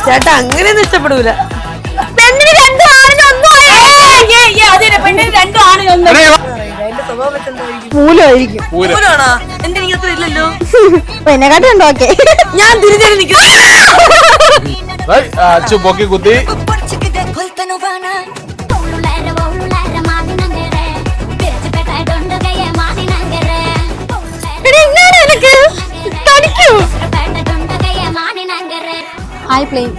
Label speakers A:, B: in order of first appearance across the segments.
A: ചേട്ടാ അങ്ങനെയൊന്നും ഇഷ്ടപ്പെടൂല. ഇല്ലല്ലോ
B: എന്നെക്കാട്ടുണ്ടോ? ഓക്കെ,
A: ഞാൻ തിരിച്ചടി നിൽക്കുന്നു.
C: കുത്തി
B: ഹായ് പ്ലെയിൻ.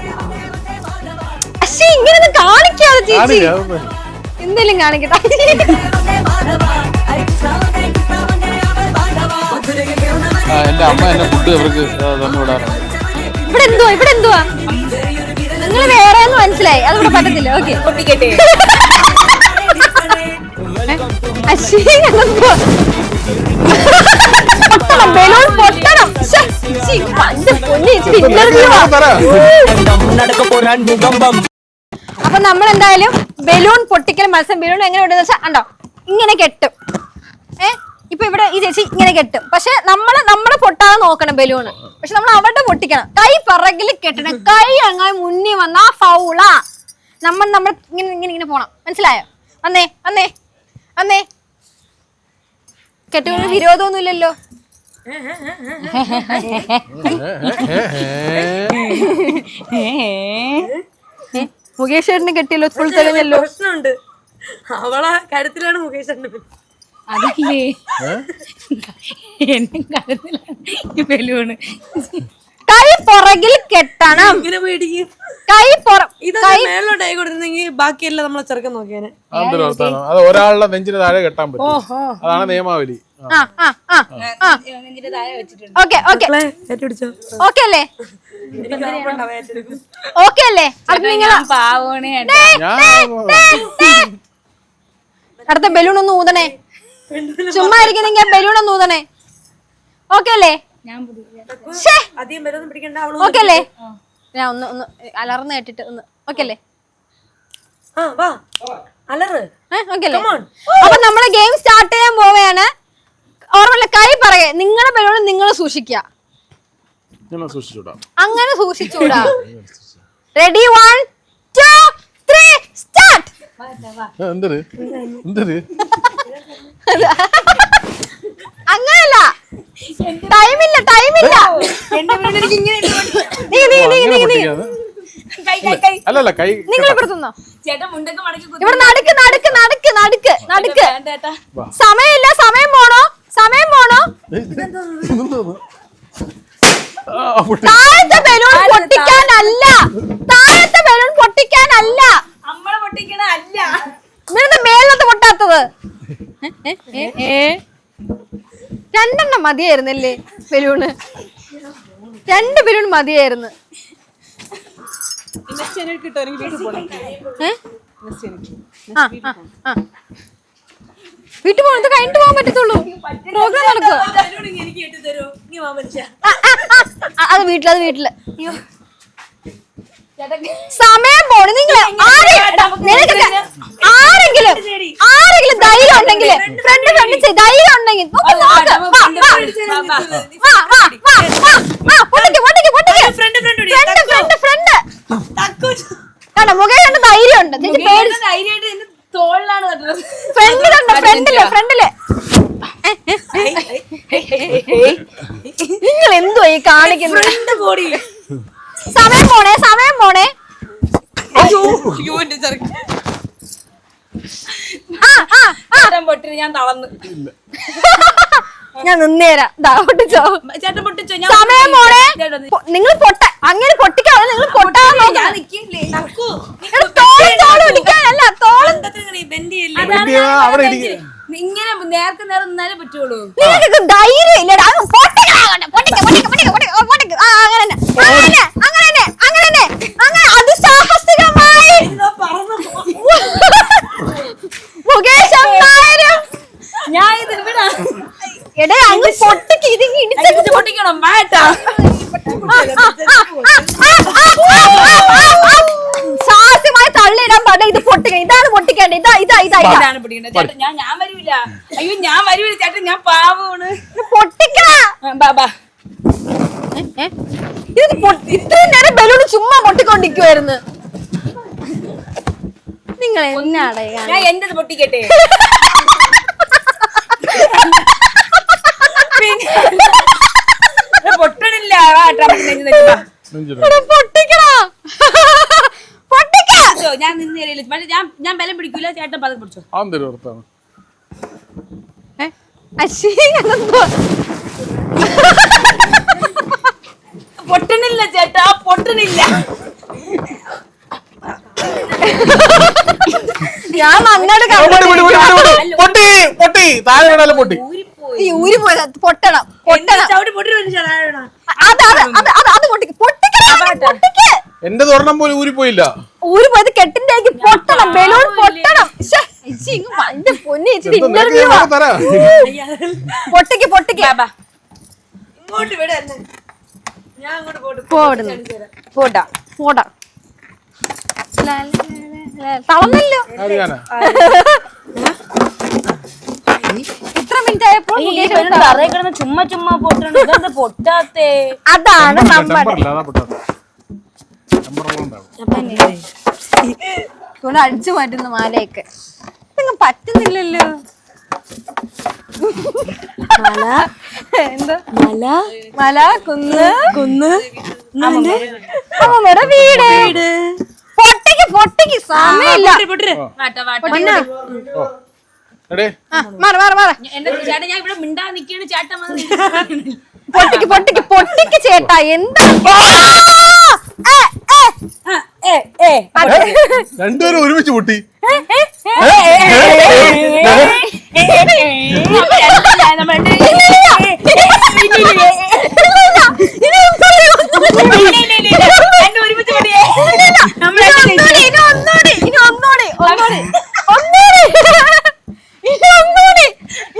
B: ഇങ്ങനെ കാണിക്കാതെ ചേച്ചി, എന്തെങ്കിലും കാണിക്കട്ടെ.
C: എന്റെ അമ്മ എന്നെ ഫുഡ് അവർക്ക്
B: ഇവിടെ എന്തുവാ നിങ്ങൾ വേറെ ഒന്നും മനസ്സിലായി, അതിവിടെ പറ്റത്തില്ല. ഓക്കെ, ബലൂൺ പൊട്ടണം. അപ്പൊ നമ്മൾ എന്തായാലും ബലൂൺ പൊട്ടിക്കൽ മത്സരം. ബലൂൺ എങ്ങനെ ഉണ്ടെന്ന് വെച്ചാൽ കണ്ടോ, ഇങ്ങനെ കെട്ടും. ഇപ്പൊ ഇവിടെ ഈ ചേച്ചി ഇങ്ങനെ കെട്ടും. പക്ഷെ നമ്മള് പൊട്ടാതെ നോക്കണം ബലൂണ്. പക്ഷെ നമ്മൾ അവിടെ പൊട്ടിക്കണം. കൈ പിറകിൽ കെട്ടണം. കൈ അങ്ങനെ മുന്നിൽ വന്നാ ഫൗളാ. നമ്മൾ ഇങ്ങനെ പോണം. മനസ്സിലായോ? വന്നേ കെട്ടുകൊണ്ട് വിരോധമൊന്നുമില്ലല്ലോ. മുകേഷ് ചേട്ടന് കെട്ടിയല്ലോ, ഫുൾ തെളിഞ്ഞല്ലോ.
A: പ്രശ്നമുണ്ട്, അവളെ കരുത്തിലാണ് മുകേഷ് ചേട്ടന്.
D: അതല്ലേ എന്നെ കരുത്തിലാണ് ഈ ബലൂണ്.
B: കൈ പുറകിൽ കെട്ടണം.
A: ഇങ്ങനെ പേടിക്കും.
B: കൈ
A: മേലോട്ടായി കൊടുത്തെങ്കിൽ ബാക്കിയെല്ലാം നമ്മളെ ചെറുക്കൻ നോക്കിയാനെ.
C: അത് ഒരാളുടെ നെഞ്ചിന് താഴെ കെട്ടാൻ പറ്റും. അതാണ് നിയമാവലി.
B: അടുത്ത ബലൂൺ ഒന്ന് ഊതണേ. ചുമ്മാ ഇരിക്കുന്നെങ്കിൽ ബലൂൺ ഒന്ന് ഊതണേ. ഓക്കെ അല്ലേ? ഓക്കെ അല്ലേ? ഞാൻ ഒന്ന് അലർന്ന് കേട്ടിട്ട് ഒന്ന്. ഓക്കെ അല്ലേ? അപ്പൊ നമ്മളെ ഗെയിം സ്റ്റാർട്ട് ചെയ്യാൻ പോവുകയാണ്. ഓർമ്മല്ല, കൈ പറയേ, നിങ്ങളുടെ ബലൂൺ നിങ്ങൾ സൂക്ഷിക്കുക. അങ്ങനെ സൂക്ഷിച്ചൂടാ. Ready, 1 2 3 start. അങ്ങനല്ല, ടൈമില്ല. നിങ്ങൾ ഇപ്പുറത്തുനിന്നോ? ഇവിടെ നടുക്ക്. സമയമില്ല, സമയം പോണോ? താഴത്തെ ബലൂൺ പൊട്ടിക്കാനല്ല. ഇവിടുന്ന് മേലത്ത് പൊട്ടാത്തത്. രണ്ടെണ്ണം മതിയായിരുന്നല്ലേ ബലൂണ്? 2 ബലൂൺ മതിയായിരുന്നു. വീട്ടിൽ പോകണം, കഴിഞ്ഞിട്ട് പോകാൻ പറ്റത്തുള്ളൂ. പ്രോഗ്രാം നടക്കുക. അത് വീട്ടില് സമയം പോണു. നിങ്ങൾ ആരെങ്കിലും ധൈര്യം ഉണ്ടെങ്കിൽ ധൈര്യം ഉണ്ടെങ്കിൽ കണ്ടോ, മുഖേഷ് ധൈര്യം ഉണ്ട്. ഫ്രണ്ടില് നിങ്ങൾ എന്തുവാ ഈ കാണിക്കുന്നത്? സമയം പോണേ.
D: ഞാൻ തളർന്നു.
B: ഞാൻ നിന്നേരാ. സമയം പോണേ. നിങ്ങൾ അങ്ങനെ പൊട്ടിക്കാതെ നിങ്ങൾ പൊട്ടാൻ നോക്കണം.
D: ഇങ്ങനെ നേരത്തെ നിന്നാലേ പറ്റുള്ളൂ.
B: നിങ്ങൾക്ക് ധൈര്യം ഇല്ലടാ. അങ്ങനെ അതിസാഹസികമായി മുകേഷ് നായരും എടേ അങ്ങ് പൊട്ടിക്ക്. ഇത്
D: പൊട്ടിക്കണം വേട്ടാ.
B: സാഹസ്യമായി തള്ളിയിടാൻ പാടില്ല. ഇത് പൊട്ടിക്കണം. ഇതാണ് പൊട്ടിക്കേണ്ടത്.
D: ഇതാണ് പൊട്ടിക്കേണ്ടത്. ചേട്ടൻ ഞാൻ വരൂല. അയ്യോ ഞാൻ വരൂല ചേട്ടൻ, ഞാൻ പാവമാണ്.
B: പൊട്ടിക്കണ. ഇത്രയും നേരം ബലൂൺ ചുമ്മാ പൊട്ടിക്കൊണ്ടിരിക്കുവായിരുന്നു. നിങ്ങൾ എന്നാടേ
D: ഞാൻ എന്റത് പൊട്ടിക്കട്ടെ. പൊട്ടണില്ല. ഞാൻ നിന്ന് ഞാൻ ബലം പിടിക്കൂല. ചേട്ടൻ പതുക്കെ പിടിച്ചോ. പൊട്ടണില്ല ചേട്ടാ, പൊട്ടണില്ല.
B: ഞാൻ അങ്ങോട്ട് ഊരി പോയത് പൊട്ടണം പൊട്ടണം.
C: എന്റെ ഒരെണ്ണം പോലും ഊരിപ്പോയില്ല.
B: ഊരി പോയത് കെട്ടിന്റെ പൊട്ടണം. ബലൂൺ പൊട്ടണം. പൊന്നി ഇന്റർവ്യൂ പൊട്ടിക്ക് പൊട്ടിക്ക്.
A: ഇങ്ങോട്ട് വിട എന്നെ. ഞാൻ അങ്ങോട്ട്
B: പോടാ പോടാ. തളന്നല്ലോ. ഇത്ര മിനിറ്റ് ആയപ്പോൾ
D: ചുമ്മാ ചുമ്മാ പൊട്ടണ പൊട്ടാത്തേ.
B: അതാണ് നമ്മുടെ അടിച്ചു മാറ്റുന്ന മാലയൊക്കെ ഇതൊന്നും പറ്റുന്നില്ലല്ലോ. എന്താ മല കുന്ന് അമ്മയുടെ വീട്. പൊട്ടിക്ക് പൊട്ടിക്ക് സമയമില്ല.
D: ചേട്ടാ ഞാൻ ഇവിടെ മിണ്ടാ നിക്കാണ്. ചേട്ടൻ
B: പൊട്ടിക്ക് പൊട്ടിക്ക് പൊട്ടിക്ക് ചേട്ടാ. എന്താ
C: രണ്ടുപേരും ഒരുമിച്ച് പൊട്ടി.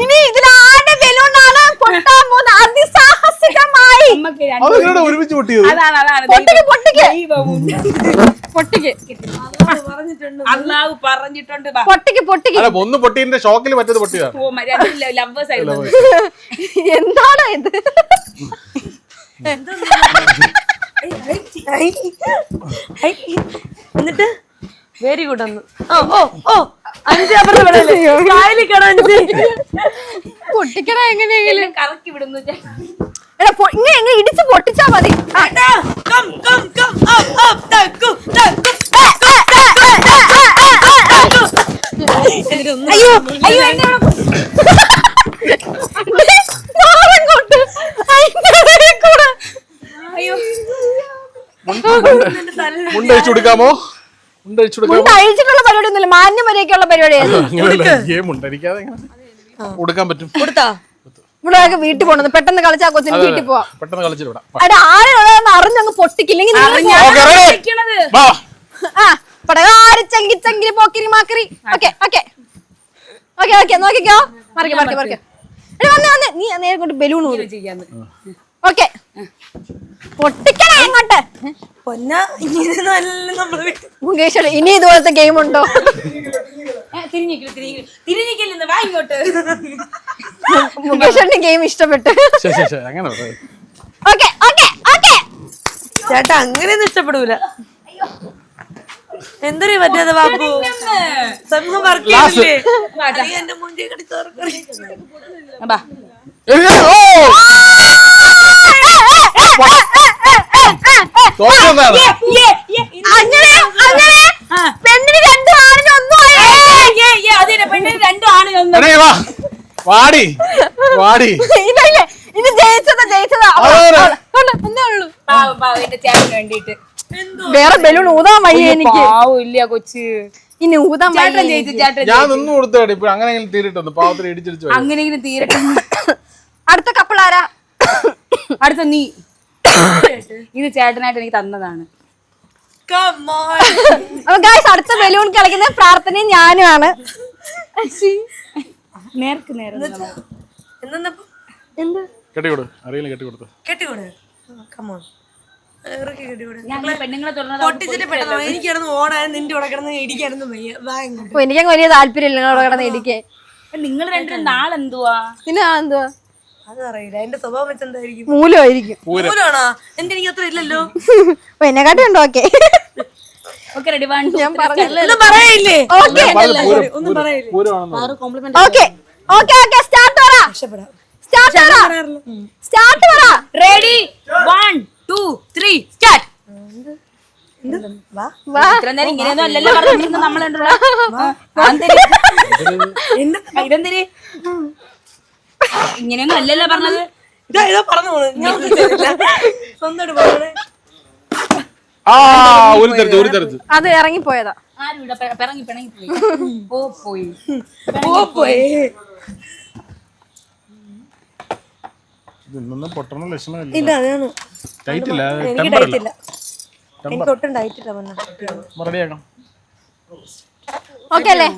B: ഇനി ഇതിലാരുടെ ബലൂണാണ് പൊട്ടാൻ പോകുന്ന അതിസാഹസികമായി
C: ഒരുമിച്ച് പൊട്ടിയത്.
B: പൊട്ടിക്ക് പൊട്ടിക്ക് പൊട്ടിക്ക്
D: അള്ളാഹു പറഞ്ഞിട്ടുണ്ട്.
B: പൊട്ടിക്ക് പൊട്ടിക്ക്.
C: ഒന്ന് പൊട്ടിന്റെ ഷോക്കിൽ മറ്റേത് പൊട്ടിയതാണ്.
D: ലവേഴ്സ് ആയിരുന്നു.
B: എന്താണ് ഇത്?
A: എന്നിട്ട് വെരി ഗുഡ് ഒന്ന്.
B: പൊട്ടിക്കണ എങ്ങനെയെങ്കിലും
D: കറക്കി വിടുന്നു.
B: ഇങ്ങനെ ഇടിച്ച് പൊട്ടിച്ചാ മതി. അയ്യോ അയ്യോ
C: മുണ്ടഴിച്ചു കൊടുക്കാമോ?
B: അഴിച്ചിട്ടുള്ള പരിപാടി ഒന്നുമില്ല. മാന്യമര്യാദക്കുള്ള പരിപാടിയാണ്.
C: കൊടുക്കാൻ പറ്റും.
A: കൊടുത്താ
B: ഇവിടെ വീട്ടിൽ പോകണം. പെട്ടെന്ന് കളിച്ചാ കൊച്ചിന് വീട്ടിൽ പോവാം.
C: പെട്ടെന്ന് കളിച്ചിട്ട്
B: ആരെന്ന് അറിഞ്ഞങ്ങ് പൊട്ടിക്കില്ലെങ്കിൽ Changi Pokkiri മാക്കറി. Okay okay okay okay നോക്കിക്കോ. മറിക്കെ മറിക്കെ മറിക്കെ. വന്നേ വന്നേ. നീ നേരെ കൊണ്ട് ബലൂൺ ചെയ്യാന്ന്. ഓക്കെ പൊട്ടിക്കണേ അങ്ങോട്ട്. മുകേഷ് ഇനി ഇതുപോലത്തെ ഗെയിം ഉണ്ടോ? മുകേഷിന്റെ ഗെയിം ഇഷ്ടപ്പെട്ടു. Okay okay okay.
A: ചേട്ടാ അങ്ങനെയൊന്നും ഇഷ്ടപ്പെടൂല. എന്തൊരു പറ്റാതെ ബാബു സംഘം വർക്ക് ചെയ്യില്ലേ? എന്റെ മുൻകൈ കടി
B: പെണ്ണിന് രണ്ടു ആണിന് ഒന്നും
C: വാടി വാടി.
B: ഇത് ജയിച്ചതാ ജയിച്ചതാ.
D: ചേട്ടന് വേണ്ടിട്ട്
B: വേറെ ബലൂൺ ഊതാൻ വയ്യ എനിക്ക്.
D: ഇല്ല കൊച്ച്
B: ഇനി ഊതാൻ
D: ചേട്ടൻ ജയിച്ചു. ചേട്ടൻ
C: ഞാൻ നിന്ന് കൊടുത്തേടി. ഇപ്പൊ അങ്ങനെയെങ്കിലും തീരട്ടെ. പാവത്തിന് ഇടിച്ചിടിച്ചു.
D: അങ്ങനെയെങ്കിലും തീരട്ടെ.
B: അടുത്ത കപ്പിൾ ആരാ?
D: അടുത്ത നീ. ഇത് ചേട്ടനായിട്ട് എനിക്ക് തന്നതാണ്.
B: അടുത്ത ബലൂൺ കളിക്കുന്ന പ്രാർത്ഥനയും ഞാനുമാണ്.
D: നേർക്ക് നേരം
C: കെട്ടിക്കൊടു. അറിയില്ല കെട്ടിക്കൊടുത്തു.
A: കെട്ടിക്കൂടെ? കമോൺ
D: പെണ്ണുങ്ങളെ
A: പൊട്ടിച്ചിട്ട് പെട്ടെന്ന് എനിക്കായിരുന്നു ഓടാൻ നിന്റെ കൂടെ കിടന്ന് ഇടിക്കായിരുന്നു.
B: എനിക്കങ്ങ് വലിയ താല്പര്യമില്ല നിങ്ങളോട് കിടന്ന് ഇടിക്കാൻ.
D: നിങ്ങൾ രണ്ടും നാളെന്തുവാ?
B: പിന്നെ എന്തുവാ
A: അതറിയില്ല, എന്റെ സ്വഭാവം വെച്ച് എന്തായിരിക്കും?
B: മൂലമായിരിക്കും.
A: മൂലമാണോ? എനിക്ക് അത്ര ഇല്ലല്ലോ.
B: എന്നെക്കാട്ടി ഉണ്ടോ? ഓക്കെ
D: ഓക്കെ റെഡി വൺ
B: ഞാൻ പറഞ്ഞു
A: ഒന്നും പറയില്ലേ?
B: ഓക്കെ
A: ഒന്നും പറയില്ലേ?
C: പൂരമാണെന്ന്
B: ഓക്കെ ഓക്കെ ഓക്കെ സ്റ്റാർട്ട് പറ.
A: രക്ഷപ്പെടാം.
B: സ്റ്റാർട്ട് പറ. സ്റ്റാർട്ട് പറ.
D: Ready 1 2 3 start.
A: വാ
B: വാ.
D: ഇത്ര നേരം ഇങ്ങനെയൊന്നും അല്ലല്ലോ പറഞ്ഞിരുന്നത് നമ്മളുണ്ടല്ലോ. ഇതെന്തിരി ഇങ്ങനെയൊന്നും അല്ലല്ലോ പറഞ്ഞത്.
A: ഇതാ പറഞ്ഞു പോണു. ഞാൻ സ്വന്തമായിട്ട് പോകണേ.
C: ഒരു തരത്ത്
B: അത് ഇറങ്ങിപ്പോയതാ.
D: ആരും ഇവിടെ പിണങ്ങി പോയി. പോയി
A: പോയി.
C: ഇതൊന്നും പൊട്ടണ ലക്ഷണമില്ല.
A: ഇല്ല അതാണ്
C: ടൈറ്റ് ഇല്ല,
A: എനിക്ക്
C: ടെമ്പർ
A: ഡയറ്റ്
C: ഇല്ല.
A: ഇല്ല. എനിക്ക് ഒട്ടും ഡയറ്റ് ഇല്ല.
C: റെഡിയാക്കാം.
B: ഓക്കെ അല്ലേ?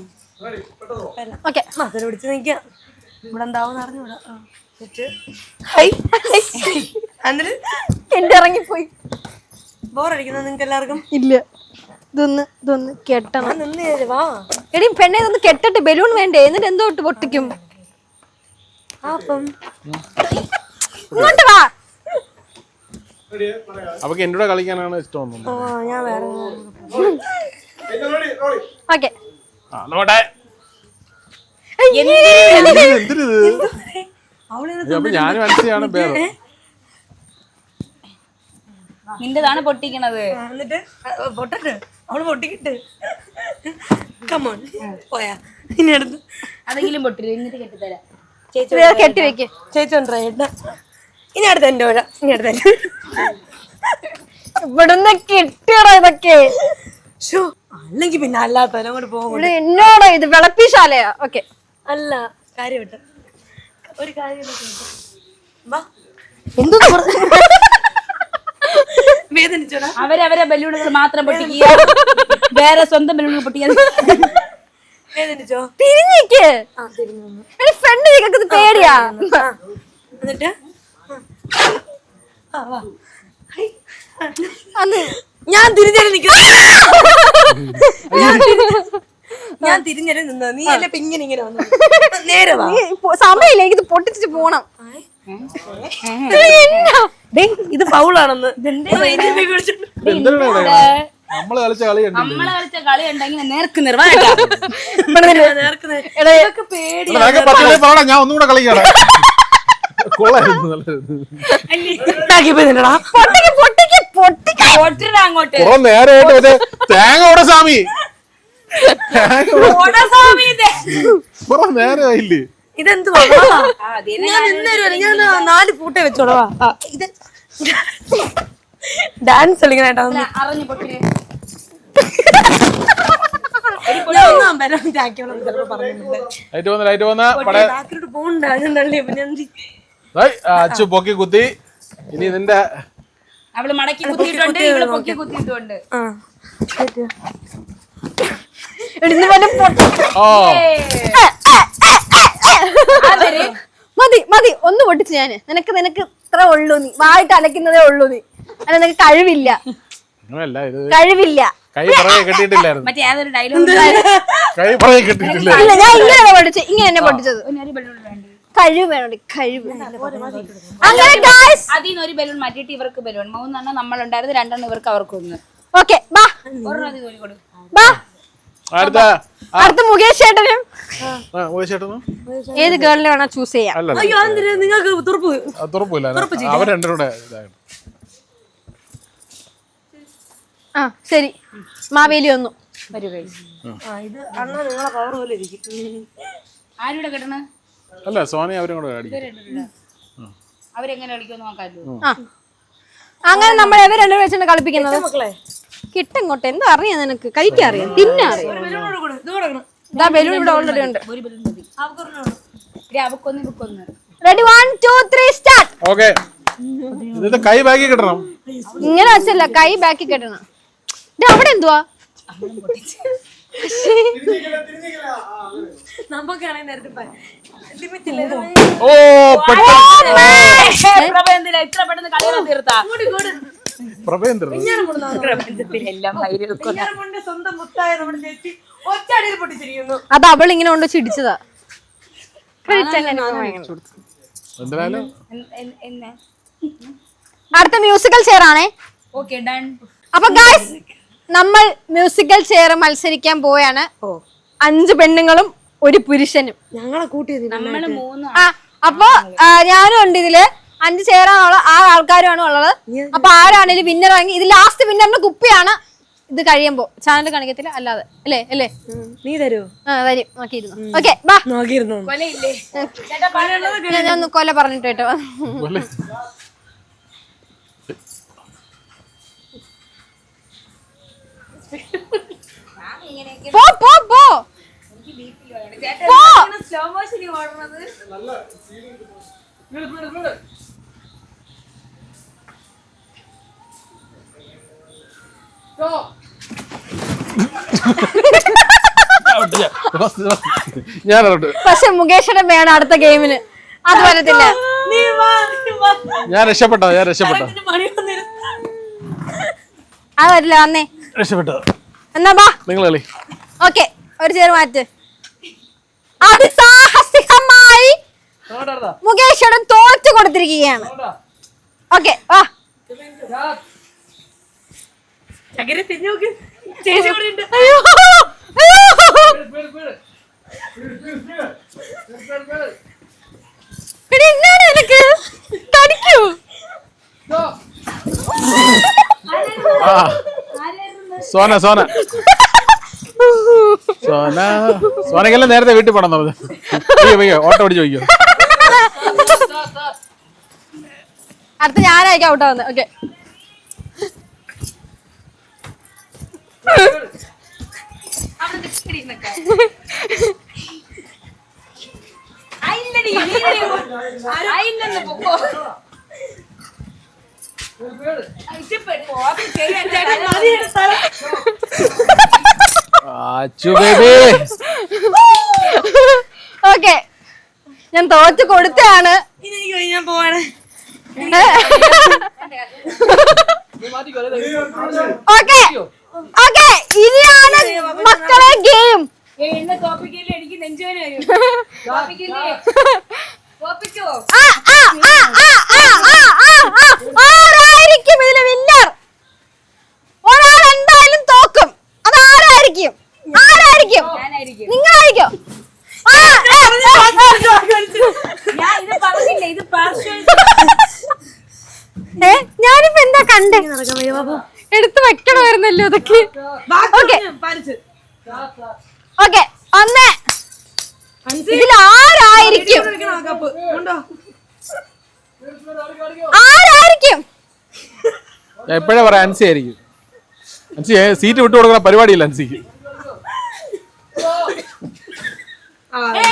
B: ഓക്കെ
A: മധുര പിടിച്ച് നിൽക്കാം. ഇവിടെ എന്താവും അറിഞ്ഞൂടാ.
B: എന്റെ ഇറങ്ങിപ്പോയി.
A: ബോറടിക്കുന്ന നിങ്ങൾക്ക് എല്ലാവർക്കും?
B: ഇല്ല. ഇതൊന്ന് കെട്ടണം.
A: നിന്ന് വാ.
B: എടി പെണ്ണെ ഇതൊന്ന് കെട്ടട്ടെ. ബലൂൺ വേണ്ടേ? എന്നിട്ട് എന്തോ ഇട്ട് പൊട്ടിക്കും.
A: അപ്പം
B: ഇങ്ങോട്ട് വാ.
C: അവക്ക് എന്റെ കൂടെ കളിക്കാനാണ് ഇഷ്ടം.
A: ഞാൻ വേറെ
B: ഓക്കെ
C: ഞാൻ മനസ്സിലാണ് പേര്.
D: നിന്റെതാണ് പൊട്ടിക്കണത്.
A: എന്നിട്ട് പൊട്ടട്ട് അവള് പൊട്ടിക്കിട്ട് കമോൺ പോയാ. ഇനി അടുത്ത്
D: അതെങ്കിലും പൊട്ടില്ല. എന്നിട്ട് കെട്ടിത്തരാം.
B: കെട്ടി വെക്ക്.
A: ചേച്ചി കൊണ്ടുവരാ. ഇനി അടുത്ത എന്റെ ഓഴ. ഇനി അടുത്ത
B: ഇവിടുന്ന് കിട്ടിയടാ ഇതൊക്കെ.
A: അല്ലെങ്കിൽ പിന്നെ അല്ലാത്തവരും കൂടെ പോകും.
B: ഇവിടെ എന്നോടോ ഇത് വിളപ്പിശാലയാ. ഓക്കെ
A: അല്ല കാര്യം വിട്ട ഒരു കാര്യം
B: എന്തോ
A: വേദനിച്ചോടാ.
D: അവരവരെ ബലൂണുകൾ മാത്രം പൊട്ടിക്കുക, വേറെ സ്വന്തം ബലൂണുകൾ പൊട്ടിക്കുക.
A: വേദനിച്ചോ?
B: തിരിഞ്ഞിക്ക്. ഫ്രണ്ട് നിങ്ങക്ക് പേടിയാ.
A: എന്നിട്ട് ഞാൻ തിരിഞ്ഞാലും ഞാൻ തിരിഞ്ഞാലും നിന്ന നീ അല്ല ഇങ്ങനെ ഇങ്ങനെ വന്നു. നേരെ വാ.
B: സമയമില്ല, എനിക്കിത് പൊട്ടിച്ചിട്ട് പോണം.
A: ഇത് ഫൗളാണെന്ന്.
C: നമ്മള് കളിച്ച കളി
D: നമ്മളെ കളിച്ച കളി ഉണ്ടെങ്കിൽ നേർക്ക് നിർവാഹ
A: പേടി.
C: ഞാൻ ഒന്നുകൂടെ കളിക്കണം.
D: അങ്ങോട്ട്
C: നേരായിട്ട് തേങ്ങ ഓട സ്വാമി നേരമായില്ലേ?
A: ഇതെന്തുവാ? ഞാൻ നിന്നേരുവല്ല. ഞാൻ 4 ഫൂട്ടേ വെച്ചോളവാ. ഇത് ഡാൻസ് കളിക്കണേട്ടാ.
D: അറിഞ്ഞു പൊട്ടി
C: അച്ചു പൊക്കി കുത്തി. ഇനി ഇതിന്റെ
D: അവള് മടക്കി കുത്തിയിട്ടുണ്ട്, ഇവള് പൊക്കി കുത്തിയിട്ടുണ്ട്.
B: മതി മതി, ഒന്ന് പൊട്ടിച്ചു ഞാന്. നിനക്ക് ഇത്ര ഉള്ളൂ, നീ വായിട്ട് അലക്കുന്നതേ ഉള്ളൂ. നീ അല്ല, നിനക്ക് കഴിവില്ല.
C: കൈ പറയെ കെട്ടിയിട്ടില്ലായിരുന്നു.
D: മറ്റേ ഏതൊരു ഡയലോഗ്
C: കൈ പറയെ കെട്ടിയിട്ടില്ല.
B: ഇല്ല, ഞാൻ ഇങ്ങനെ പൊട്ടിച്ചു. ഇങ്ങനെ തന്നെ പൊട്ടിച്ചത്. കഴിവ് വേണം, കഴിവ്. അങ്ങനെ
D: അതിന്ന് ഒരു ബലൂൺ മാറ്റിയിട്ട് ഇവർക്ക് ബലൂൺ 3 നമ്മളുണ്ടായിരുന്നു, 2 ഇവർക്ക് അവർക്കൊന്ന്.
B: ഓക്കെ, ബാ ബാ. അടുത്ത മുകേഷ് ചേട്ടനും. ഏത് ഗേളിനെ വേണം ചൂസ് ചെയ്യാം.
A: നിങ്ങൾക്ക്
C: തുറപ്പില്ല, അവർ രണ്ടുകൂടെ.
B: ആ ശരി, മാവേലി ഒന്നു.
A: ഇത് അണ്ണാ നിങ്ങളെ പവർ പോലെ ഇരിക്കും.
D: ആരുടെ കെട്ടണ?
C: അല്ല, സോനി അവരും കൂടെ
D: അവരെങ്ങനെ കളിക്കുമെന്ന് നോക്കാമല്ലോ.
B: അങ്ങനെ നമ്മൾ ഇവർ രണ്ടുപേരും വെച്ചാണ് കളിപ്പിക്കുന്നത്. കിട്ടിങ്ങോട്ട് എന്താ അറിയാം, നിനക്ക് കഴിക്കറിയാം, തിന്നറിയാം. ബലൂൺ ഇവിടെ ഓൾറെഡി ഉണ്ട്.
D: ഒരു ബലൂൺ മതി. അവക്കൊന്ന് ഇവക്കൊന്ന്.
B: Ready 1 2 3 start.
C: ഓക്കേ, ഇത് കൈ ബാക്കി കിട്ടണം.
B: ഇങ്ങനെ വെച്ചല്ല, കൈ ബാക്കി കെട്ടണം. അവിടെ എന്തുവാ?
C: ഓ,
B: അത് അവൾ ഇങ്ങനെ കൊണ്ട് ചിടിച്ചതാ.
C: എന്തായാലും
B: അടുത്ത മ്യൂസിക്കൽ ചെയർ ആണേ.
D: Okay done.
B: അപ്പൊ ഗായ്സ് നമ്മൾ മ്യൂസിക്കൽ ചെയർ മത്സരിക്കാൻ പോയാണ്. 5 പെണ്ണുങ്ങളും 1 പുരുഷനും.
A: ഞങ്ങളെ കൂട്ടിയത്
D: നമ്മള് 3
B: അപ്പൊ ഞാനും ഉണ്ട് ഇതില്. 5 ചെയറാണുള്ളത്, 6 ആൾക്കാരുമാണ് ഉള്ളത്. അപ്പൊ ആരാണേലും വിന്നർ വാങ്ങി. ഇത് ലാസ്റ്റ് വിന്നറിന്റെ കുപ്പിയാണ്. ഇത് കഴിയുമ്പോ ചാനൽ കാണിക്കത്തില്ല, അല്ലാതെ അല്ലേ അല്ലേ
A: നീ തരൂ.
B: തരും. നോക്കിയിരുന്നു. ഓക്കെ ബാ.
A: നോക്കിയിരുന്നു.
D: കൊലയില്ലേ
B: ഞാൻ ഒന്ന് കൊല പറഞ്ഞിട്ട് കേട്ടോ. പോ പോ പോ
D: സ്ലോ മോഷനിൽ ഓടുന്നത്.
C: ഞാനോട്ട്.
B: പക്ഷെ മുകേഷിനെ വേണം അടുത്ത ഗെയിമിന്. അത് വരത്തില്ല.
C: ഞാൻ രക്ഷപ്പെട്ടോ.
B: അത് വരില്ല. വന്നേ
C: രക്ഷപ്പെട്ടോ.
B: എന്നാ ബാ
C: നിങ്ങൾ കളി.
B: ഓക്കെ ഒരു ചെറു മാറ്റ്. അതിസാഹസികമായി മുകേഷോട് തോറ്റു കൊടുത്തിരിക്കുകയാണ്. ഓക്കെ വാ. അയ്യോ, എടി, എന്നാണ് നിനക്ക്? കടിക്കൂ.
C: സോനക്കെല്ലാം നേരത്തെ വീട്ടിൽ പോണം. ഓട്ടോ ഓടിച്ച് ചോദിക്കോ.
B: അടുത്ത ഞാനായിരിക്കും ഔട്ടാവുന്നത്. ഓക്കെ ഓക്കെ ഞാൻ തോറ്റ് കൊടുത്താണ്.
A: ഞാൻ പോവാണ്.
B: ഓക്കെ ഓക്കെ ഇനിയാണ് മക്കളെ ഗെയിം.
D: എന്നെ തോപ്പിക്കല്ലേ, എനിക്ക് നെഞ്ചുവേന വരും. തോപ്പിക്കല്ലേ, തോപ്പിക്കോ.
B: ആരായിരിക്കും ഇതിലെ വിന്നർ? ഒരാൾ എന്തായാലും തോക്കും. അത് ആരായിരിക്കും?
D: ഞാനായിരിക്കും.
B: നിങ്ങളായിരിക്കും.
D: ഞാൻ ഇത് പറഞ്ഞില്ല, ഇത് പാർശ്വ.
B: ഞാനിപ്പോ എന്താ കണ്ടേ? എടുത്തു വെക്കണമായിരുന്നല്ലോ അതൊക്കെ. ഓക്കെ ഒന്ന് ഇതിൽ ആരായിരിക്കും?
C: ഞാൻ എപ്പോഴാ പറയാ അൻസി ആയിരിക്കും. അൻസി സീറ്റ് വിട്ടു കൊടുക്കുന്ന പരിപാടിയില്ല അൻസിക്ക്.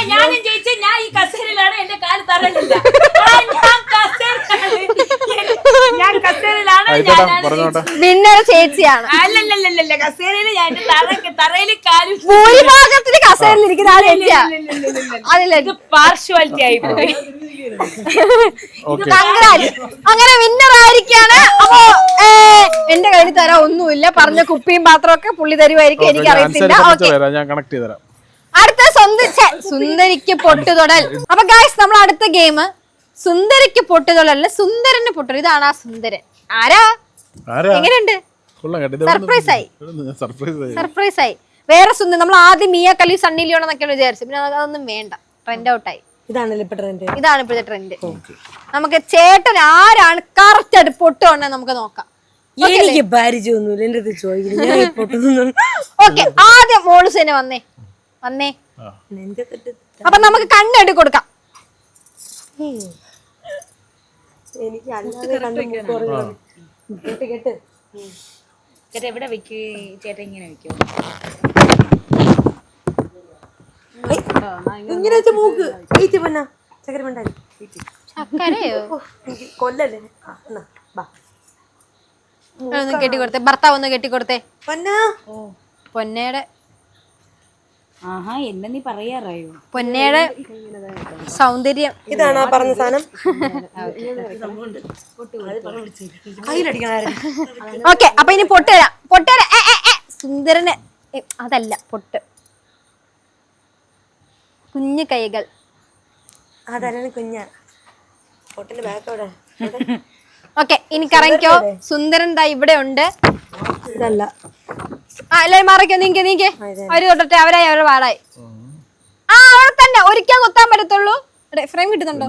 D: ഞാനും ജയിച്ച. ഞാൻ ഈ കസേരയിലാണ്, എന്റെ കാല് തറയിലില്ല. ഞാൻ കസേരയിലാണ്.
B: വിന്നർ ചേച്ചിയാണ്.
D: അല്ലല്ലല്ല, കസേരയില് ഞാൻ തറയിൽ കാല്.
B: ഭൂരിഭാഗത്തിന് കസേരയിൽ ഇരിക്കുന്ന ആ ചേച്ചിയാ.
D: ഇത് പാർഷ്വാലിറ്റി ആയിപ്പോയി.
B: അങ്ങനെ വിന്നർ ആയിരിക്കാണ്. അപ്പൊ എന്റെ കയ്യിൽ തരാൻ ഒന്നുമില്ല. പറഞ്ഞ കുപ്പിയും പാത്രമൊക്കെ പുള്ളി തരുമായിരിക്കും, എനിക്ക് അറിയത്തില്ല.
C: ഞാൻ കണക്ട് ചെയ്ത് തരാം.
B: അടുത്ത സുന്ദരിക്ക് പൊട്ടുതൊടൽ. അപ്പൊ ഗായ്സ് നമ്മൾ അടുത്ത ഗെയിം സുന്ദരിക്ക് പൊട്ടുതൊടല്ല, സുന്ദരന് പൊട്ടുതൊടൽ. ഇതാണ് ആ സുന്ദരൻ. ആരാ? എങ്ങനെയുണ്ട്? സർപ്രൈസ് ആയി. വേറെ സുന്ദരൻ. നമ്മൾ ആദ്യം മിയ കലി സണ്ണി ലിയോൺ എന്നൊക്കെയാണ് വിചാരിച്ചത്. പിന്നെ അതൊന്നും വേണ്ട, ട്രെൻഡ് ഔട്ടായി. ഇതാണ് ഇപ്പോഴത്തെ ട്രെൻഡ്. നമുക്ക് ചേട്ടൻ ആരാണ് കറക്റ്റ് ആയിട്ട് പൊട്ടുകൊണ്ടേ നമുക്ക് നോക്കാം.
A: എനിക്ക് പരിചയമൊന്നുമില്ല, എന്റെ അടുത്ത് ചോദിക്കുന്നു.
B: ഓക്കെ ആദ്യം മോളുസ് തന്നെ വന്നേ. അപ്പൊ നമുക്ക് കണ്ണെടുത്ത് കൊടുക്കാം.
A: എനിക്ക്
D: ചേട്ടാ എവിടെ വെക്കൂ? ചേട്ടാ ഇങ്ങനെ വെക്കോ?
A: ഇങ്ങനെ വെച്ച മൂക്ക് ചക്കര വേണ്ടായി കൊല്ലല്ലേ.
B: കെട്ടിക്കൊടുത്തേ, ഭർത്താവ് ഒന്ന് കെട്ടിക്കൊടുത്തേ. പൊന്നയുടെ
D: എന്നെ നീ പറയാറായോ?
B: പൊന്നയുടെ സൗന്ദര്യം
A: ഇതാണ് പറഞ്ഞ സാധനം.
B: ഓക്കെ അപ്പൊ ഇനി പൊട്ടുതരാം. സുന്ദരന് അതല്ല പൊട്ട്. കുഞ്ഞു കൈകൾ.
A: അതല്ല കുഞ്ഞ.
B: ഓക്കെ ഇനി കറങ്ങിക്കോ. സുന്ദരൻ ദാ ഇവിടെ ഉണ്ട്.
A: ഇതല്ല.
B: ആ എല്ലാരും മാറിക്കോ. നീക്കെ അവര് തൊട്ടെ. അവരായി അവരുടെ പാടായി. ആ അവിടെ തന്നെ ഒരിക്കൽ കുത്താൻ പറ്റത്തുള്ളൂ. ഫ്രെയിം കിട്ടുന്നുണ്ടോ?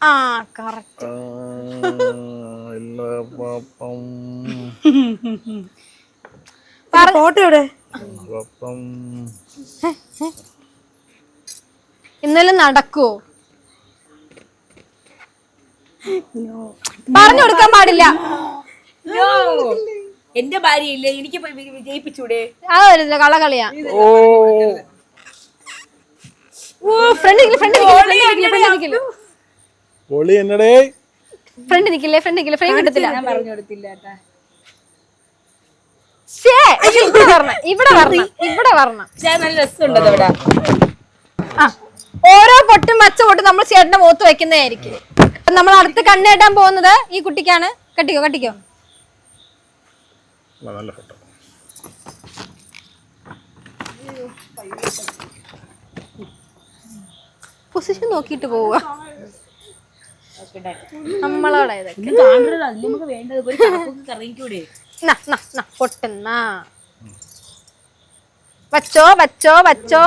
B: ആ കറക്റ്റ്.
A: ഫോട്ടോ എവിടെ?
B: ഇന്നലെ നടക്കുവോ? പറഞ്ഞു കൊടുക്കാൻ പാടില്ല.
D: എന്റെ ഭാര്യയില്ലേ, എനിക്ക് വിജയിപ്പിച്ചൂടെ?
B: അതല്ല കളകളിയാ. ഫ്രണ്ട് നിക്കില്ലേ? ഫ്രെയിം കിട്ടത്തില്ല.
D: ഞാൻ പറഞ്ഞു കൊടുത്തില്ല.
B: ഇവിടെ വരണം.
D: നല്ല രസമുണ്ട് ഇവിടെ.
B: ഓരോ പൊട്ടും മച്ച പൊട്ടും നമ്മൾ ചേട്ടന്റെ മുഖത്ത് വെക്കുന്നതായിരിക്കും. നമ്മൾ അടുത്ത് കണ്ണേട്ടാൻ പോകുന്നത് ഈ കുട്ടിക്കാണ്. കട്ടിക്കോ. പൊസിഷൻ നോക്കിട്ട് പോവുക നമ്മളോടെ.
D: നമുക്ക് വേണ്ടത് കറങ്ങിക്കൂടെ?
B: പൊട്ടുന്ന വച്ചോ.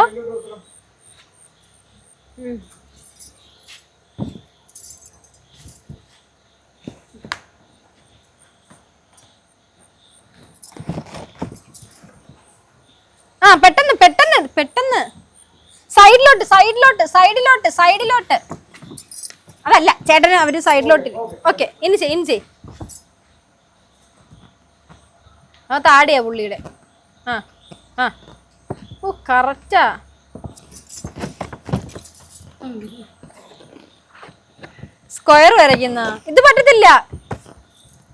B: ആ പെട്ടെന്ന് സൈഡിലോട്ട്. അതല്ല ചേട്ടന് അവര് സൈഡിലോട്ട്. ഓക്കെ ഇനി ചെയ്. ആ താടിയാ പുള്ളിയുടെ. ആ ഓ കറക്റ്റാ. സ്ക്വയർ വരയ്ക്കുന്ന ഇത് പറ്റത്തില്ല.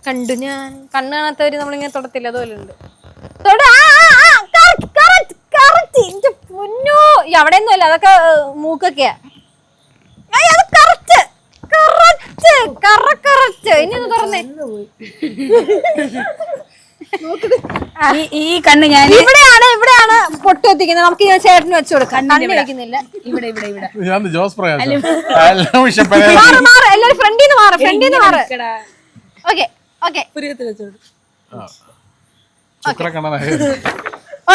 B: കണ്ടു ഞാൻ. കണ്ണ് കാണാത്തവര് നമ്മളിങ്ങനെ തൊടത്തില്ല. അതുപോലെ ഉണ്ട്. അവിടെ ഒന്നും അല്ല, അതൊക്കെ മൂക്കൊക്കെയാ. ഇനി ഒന്ന് തുറന്നേ.
D: ഈ കണ്ണ് ഞാൻ
B: ഇവിടെയാണ് പൊട്ട് എത്തിക്കുന്നത്. നമുക്ക് ഞാൻ ചേട്ടന് വെച്ചു കൊടുക്കാം. കണ്ണ് വെക്കുന്നില്ല.
D: ഇവിടെ
B: എല്ലാരും ഫ്രണ്ടിന്ന് മാറ്.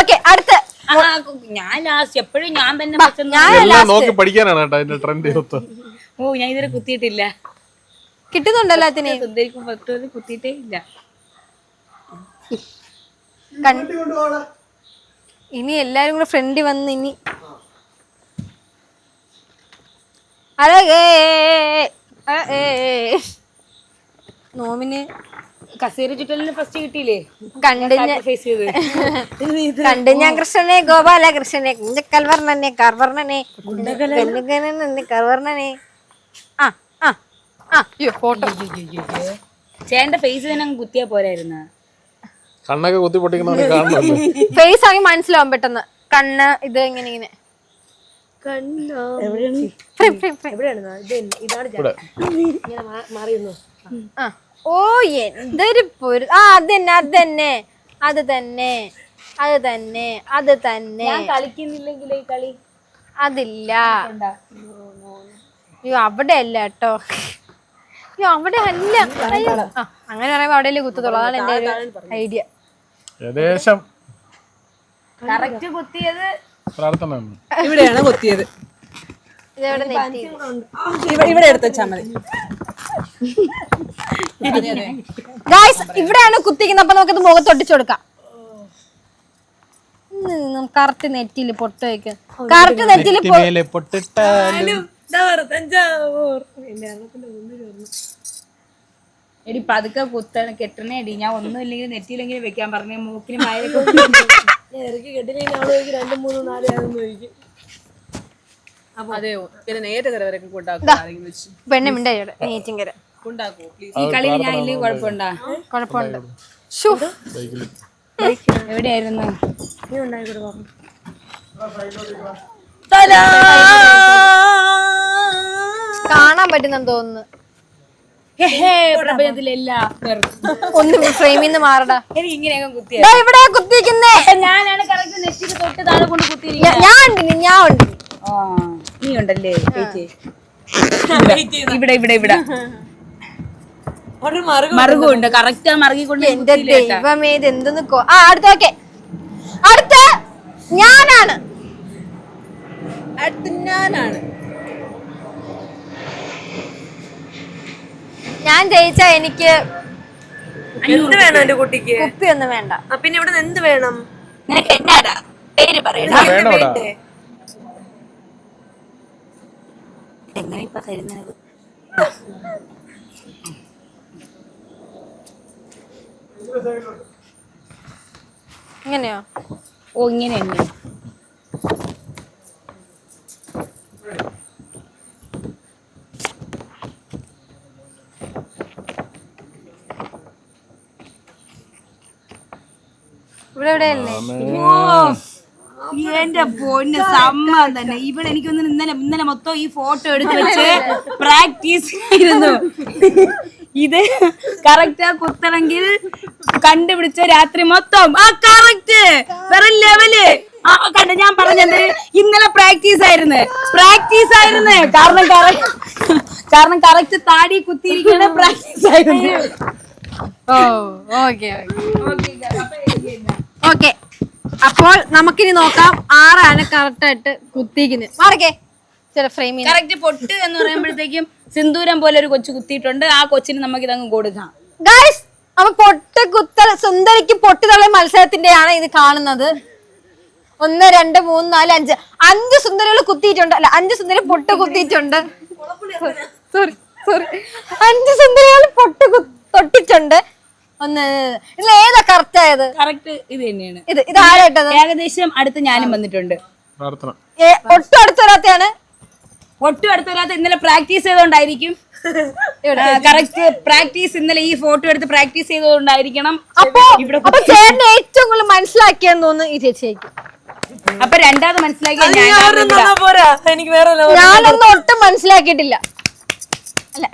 B: ഓക്കെ അടുത്ത്
D: ഞാൻ ലാസ്റ്റ്. എപ്പോഴും ഞാൻ തന്നെ
C: നോക്കി പഠിക്കാനാണ് കേട്ടോ അതിന്റെ ട്രെൻഡ്.
D: ഞാൻ ഇതുവരെ കുത്തിയിട്ടില്ല.
B: കിട്ടുന്നുണ്ടോ എല്ലാത്തിനെയും?
D: കുത്തിയിട്ടേ ഇല്ല.
B: ഇനി എല്ലാരും കൂടെ ഫ്രണ്ടി വന്ന് ഇനി നോമിന്
D: കസേര ചുറ്റലിന് ഫസ്റ്റ് കിട്ടിയില്ലേ?
B: കണ്ട് ഞാൻ കൃഷ്ണനെ ഗോപാല കൃഷ്ണനെ കുഞ്ചക്കൽവർണ്ണനെ കർവർണ്ണനെ കർവർണ്ണനെ. ഫോട്ടോ
D: ചേട്ടന്റെ ഫേസ് തന്നെ കുത്തിയാ പോരായിരുന്നു.
C: കണ്ണൊക്കെ കുത്തി പൊട്ടിക്കുന്ന
B: ഫേസ് ആകെ മനസ്സിലാവും പെട്ടെന്ന്. കണ്ണ് ഇത് ഇങ്ങനെ ഓ എന്തൊരു പൊരു. അത് തന്നെ
D: കളിക്കുന്നില്ലെങ്കിൽ ഈ കളി
B: അതില്ല. അയ്യോ അവിടെ അല്ല കേട്ടോ. അയ്യോ അവിടെ അല്ല. അങ്ങനെ പറയുമ്പോ അവിടെ കുത്തത്തുള്ളൂ. അതാണ് എന്റെ ഒരു ഐഡിയ.
C: ഏകദേശം
D: കറക്റ്റ് കുത്തിയത്
A: ഇവിടെയാണ് കുത്തിയത്. ഇവിടെ എടുത്ത് വെച്ചാ മതി.
B: ഇവിടെയാണ് കുത്തിക്കുന്നത്. അപ്പൊ നമുക്കത് മുഖത്തൊട്ടിച്ചു കൊടുക്കാം. കറക്റ്റ് നെറ്റില് പൊട്ട് വെക്കും. കറക്റ്റ് നെറ്റില്
D: എടി പതുക്കെ കുത്തണ കെട്ടണേ എടി. ഞാൻ ഒന്നും ഇല്ലെങ്കിൽ നെറ്റിയിലെങ്കിലും വെക്കാൻ പറഞ്ഞ മൂക്കിന്
A: അതെയോ പിന്നെ നേരെ വരൊക്കെ
D: ഈ കളിയിൽ ഞാൻ ഇല്ലെങ്കിൽ കുഴപ്പമുണ്ടാ? എവിടെയായിരുന്നു?
B: കാണാൻ പറ്റുന്നെന്ന് തോന്നുന്നു. ഒന്ന് ഫ്രെയിമിൽ നിന്ന് മാറടാ.
D: എനിക്ക് ഇങ്ങനെയൊക്കെ കുത്തിയ
B: ഇവിടെ കുത്തിക്കുന്നേ
D: ഞാനാണ് കറക്റ്റ് നെറ്റിക്ക് തൊട്ട് താഴെ കൊണ്ട് കുത്തിയിരിക്കുന്നത്.
B: ഞാൻ ഉണ്ട്.
D: നീ ഉണ്ടല്ലേ ചേച്ചി ഇവിടെ ഇവിടെ ഇവിടെ മറുകുണ്ട് കറക്റ്റ് ആ മറുകിക്കൊണ്ട്
B: എന്റെ ദൈവമേ ഇത് എന്തെന്ന് അടുത്ത ഓക്കെ അടുത്ത ഞാനാണ് ഞാൻ ജയിച്ചാ എനിക്ക്
A: എന്ത് വേണം എന്റെ കുട്ടിക്ക്?
B: കുപ്പി ഒന്നും വേണ്ട.
A: പിന്നെ ഇവിടെ എന്ത് വേണം?
D: നിനക്ക് എന്നാടാ പേര് പറയണം. എങ്ങനെ ഇപ്പൊ തരുന്നത്?
B: ഇങ്ങനെയോ?
D: ഓ ഇങ്ങനെ തന്നെ.
B: ഇവിടെ എവിടെയല്ലേ?
D: എന്റെ പൊന്ന് സമ്മതം തന്നെ. ഇവിടെ എനിക്കൊന്ന് ഇന്നലെ മൊത്തം ഈ ഫോട്ടോ എടുത്ത് വെച്ച് പ്രാക്ടീസ് ആയിരുന്നു. ഇത് കറക്റ്റ് കുത്തണമെങ്കിൽ കണ്ടുപിടിച്ച രാത്രി മൊത്തം ആ കറക്റ്റ് വേറെ ലെവല് കണ്ട. ഞാൻ പറഞ്ഞത് ഇന്നലെ പ്രാക്ടീസ് ആയിരുന്നു കാരണം കറക്റ്റ് താടി കുത്തിയിരിക്കുന്ന പ്രാക്ടീസ് ആയിരുന്നു.
B: ഓക്കെ അപ്പോൾ നമുക്കിനി നോക്കാം ആരാണ് കറക്റ്റ് ആയിട്ട് കുത്തിക്കുന്നത്. മാറിക്കേ ചില ഫ്രെയിമിൽ
D: കറക്റ്റ് പൊട്ട് എന്ന് പറയുമ്പോഴത്തേക്കും സിന്ദൂരം പോലെ ഒരു കൊച്ചു കുത്തിയിട്ടുണ്ട്. ആ കൊച്ചിന് നമുക്ക് ഇതങ്ങ് കൊടുക്കാം.
B: ഗൈസ് അപ്പൊ പൊട്ട് കുത്തൽ സുന്ദരിക്ക് പൊട്ടിതള്ളി മത്സരത്തിന്റെയാണ് ഇത് കാണുന്നത്. 1 2 3 4 5 സുന്ദരികൾ കുത്തിയിട്ടുണ്ട്. അല്ല 5 സുന്ദരി പൊട്ട് കുത്തിയിട്ടുണ്ട്. സോറി 5 സുന്ദരികൾ പൊട്ട് തൊട്ടിട്ടുണ്ട്. ഇതിൽ ഏതാ കറക്റ്റ് ആയത്?
D: കറക്റ്റ് ഇത് തന്നെയാണ്.
B: ഇത് ആരായിട്ടത്?
D: ഏകദേശം അടുത്ത് ഞാനും വന്നിട്ടുണ്ട്.
B: ഒട്ടും അടുത്ത് വരാത്തയാണ്.
D: ഒട്ടും അടുത്ത് വരാത്ത ഇന്നലെ പ്രാക്ടീസ് ചെയ്തോണ്ടായിരിക്കും. കറക്റ്റ് പ്രാക്ടീസ് ഇന്നലെ ഈ ഫോട്ടോ എടുത്ത് പ്രാക്ടീസ് ചെയ്തോണ്ടായിരിക്കണം.
B: അപ്പൊ ചേട്ടനെ ഏറ്റവും കൂടുതൽ മനസ്സിലാക്കിയെന്ന് തോന്നുന്നു ഈ ചേച്ചിയായിരിക്കും.
D: അപ്പൊ രണ്ടാമത് മനസ്സിലാക്കിയ
B: ഞാനൊന്നും ഒട്ടും മനസ്സിലാക്കിയിട്ടില്ല.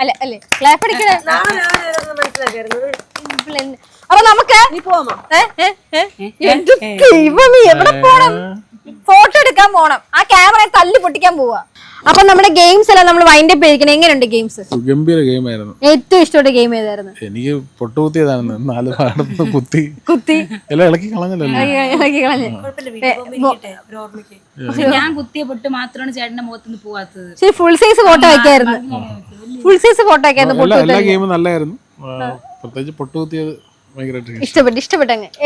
B: അല്ല അല്ലേ ക്ലാപ്പ് അടിക്കണേ. അപ്പൊ നമുക്ക് എവിടെ പോണം? ഫോട്ടോ എടുക്കാൻ പോണം. ആ ക്യാമറ തല്ലി പൊട്ടിക്കാൻ പോവാ. അപ്പൊ നമ്മുടെ ഗെയിംസ് എല്ലാം നമ്മൾ വൈൻഡ് അപ്പ് ചെയ്തിരിക്കണം. എങ്ങനെയുണ്ട് ഗെയിംസ്?
C: ഗംഭീര ഗെയിം ആയിരുന്നു.
B: ഏറ്റവും ഇഷ്ടപ്പെട്ട ഗെയിം ഏതായിരുന്നു?
C: എനിക്ക് പൊട്ടുകുത്തിയതാണ്. 4 ഭാഗത്ത് കുത്തി എല്ലാം ഇളക്കി കളഞ്ഞല്ലോ.
D: ഞാൻ കുത്തിയ പൊട്ട് മാത്രമാണ് ചേട്ടന്റെ മുഖത്തുനിന്ന് പോവാത്തത്.
B: ശരി ഫുൾ സൈസ് ഫോട്ടോ വെക്കായിരുന്നു.
C: എല്ലാ ഗെയിമും നല്ലായിരുന്നു. പ്രത്യേകിച്ച് പൊട്ടുകുത്തിയത്
B: ഇഷ്ടപ്പെട്ടു.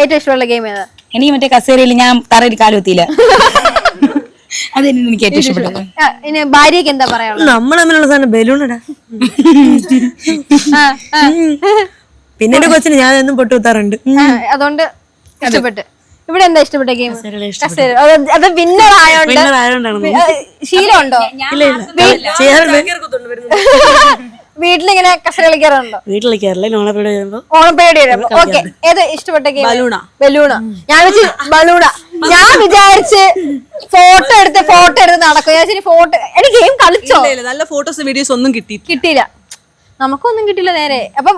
B: ഏറ്റവും ഇഷ്ടമുള്ള ഗെയിം ഏതാ?
D: എനിക്ക് മറ്റേ കസേരയിൽ ഞാൻ തറയിൽ കാലുകുത്തിയില്ല. അതെന്നെ എനിക്ക് ഏറ്റവും ഇഷ്ടപ്പെട്ടത്.
B: ഇനി ഭാര്യക്ക് എന്താ പറയാനുള്ളത്?
A: നമ്മൾ തമ്മിലുള്ള സാധനം ബലൂണടാ. പിന്നെ എന്റെ കൊച്ചിന് ഞാൻ എന്നും പൊട്ടുകുത്താറുണ്ട്.
B: അതുകൊണ്ട് ഇഷ്ടപ്പെട്ടു. ഇവിടെ എന്താ ഇഷ്ടപ്പെട്ട ഗെയിം? അത് വിന്നർ ആയോണ്ടാണ്. ശീലമുണ്ടോ? വീട്ടിലിങ്ങനെ കസര കളിക്കാറുണ്ടോ?
A: വീട്ടിൽ കളിക്കാറില്ല.
B: ഓണപ്പേടി വരുമ്പോ. ഓക്കെ ഏത് ഇഷ്ടപ്പെട്ട ഗെയിം? ബലൂണ. ഞാൻ വിചാരിച്ച് ഫോട്ടോ എടുത്ത് നടക്കും. ഞാൻ ശരി ഫോട്ടോ എനിക്ക് ഗെയിം കളിച്ചോ?
A: നല്ല ഫോട്ടോസ് വീഡിയോസ് ഒന്നും
B: കിട്ടിയില്ല. നമുക്കൊന്നും കിട്ടില്ല നേരെ. അപ്പൊ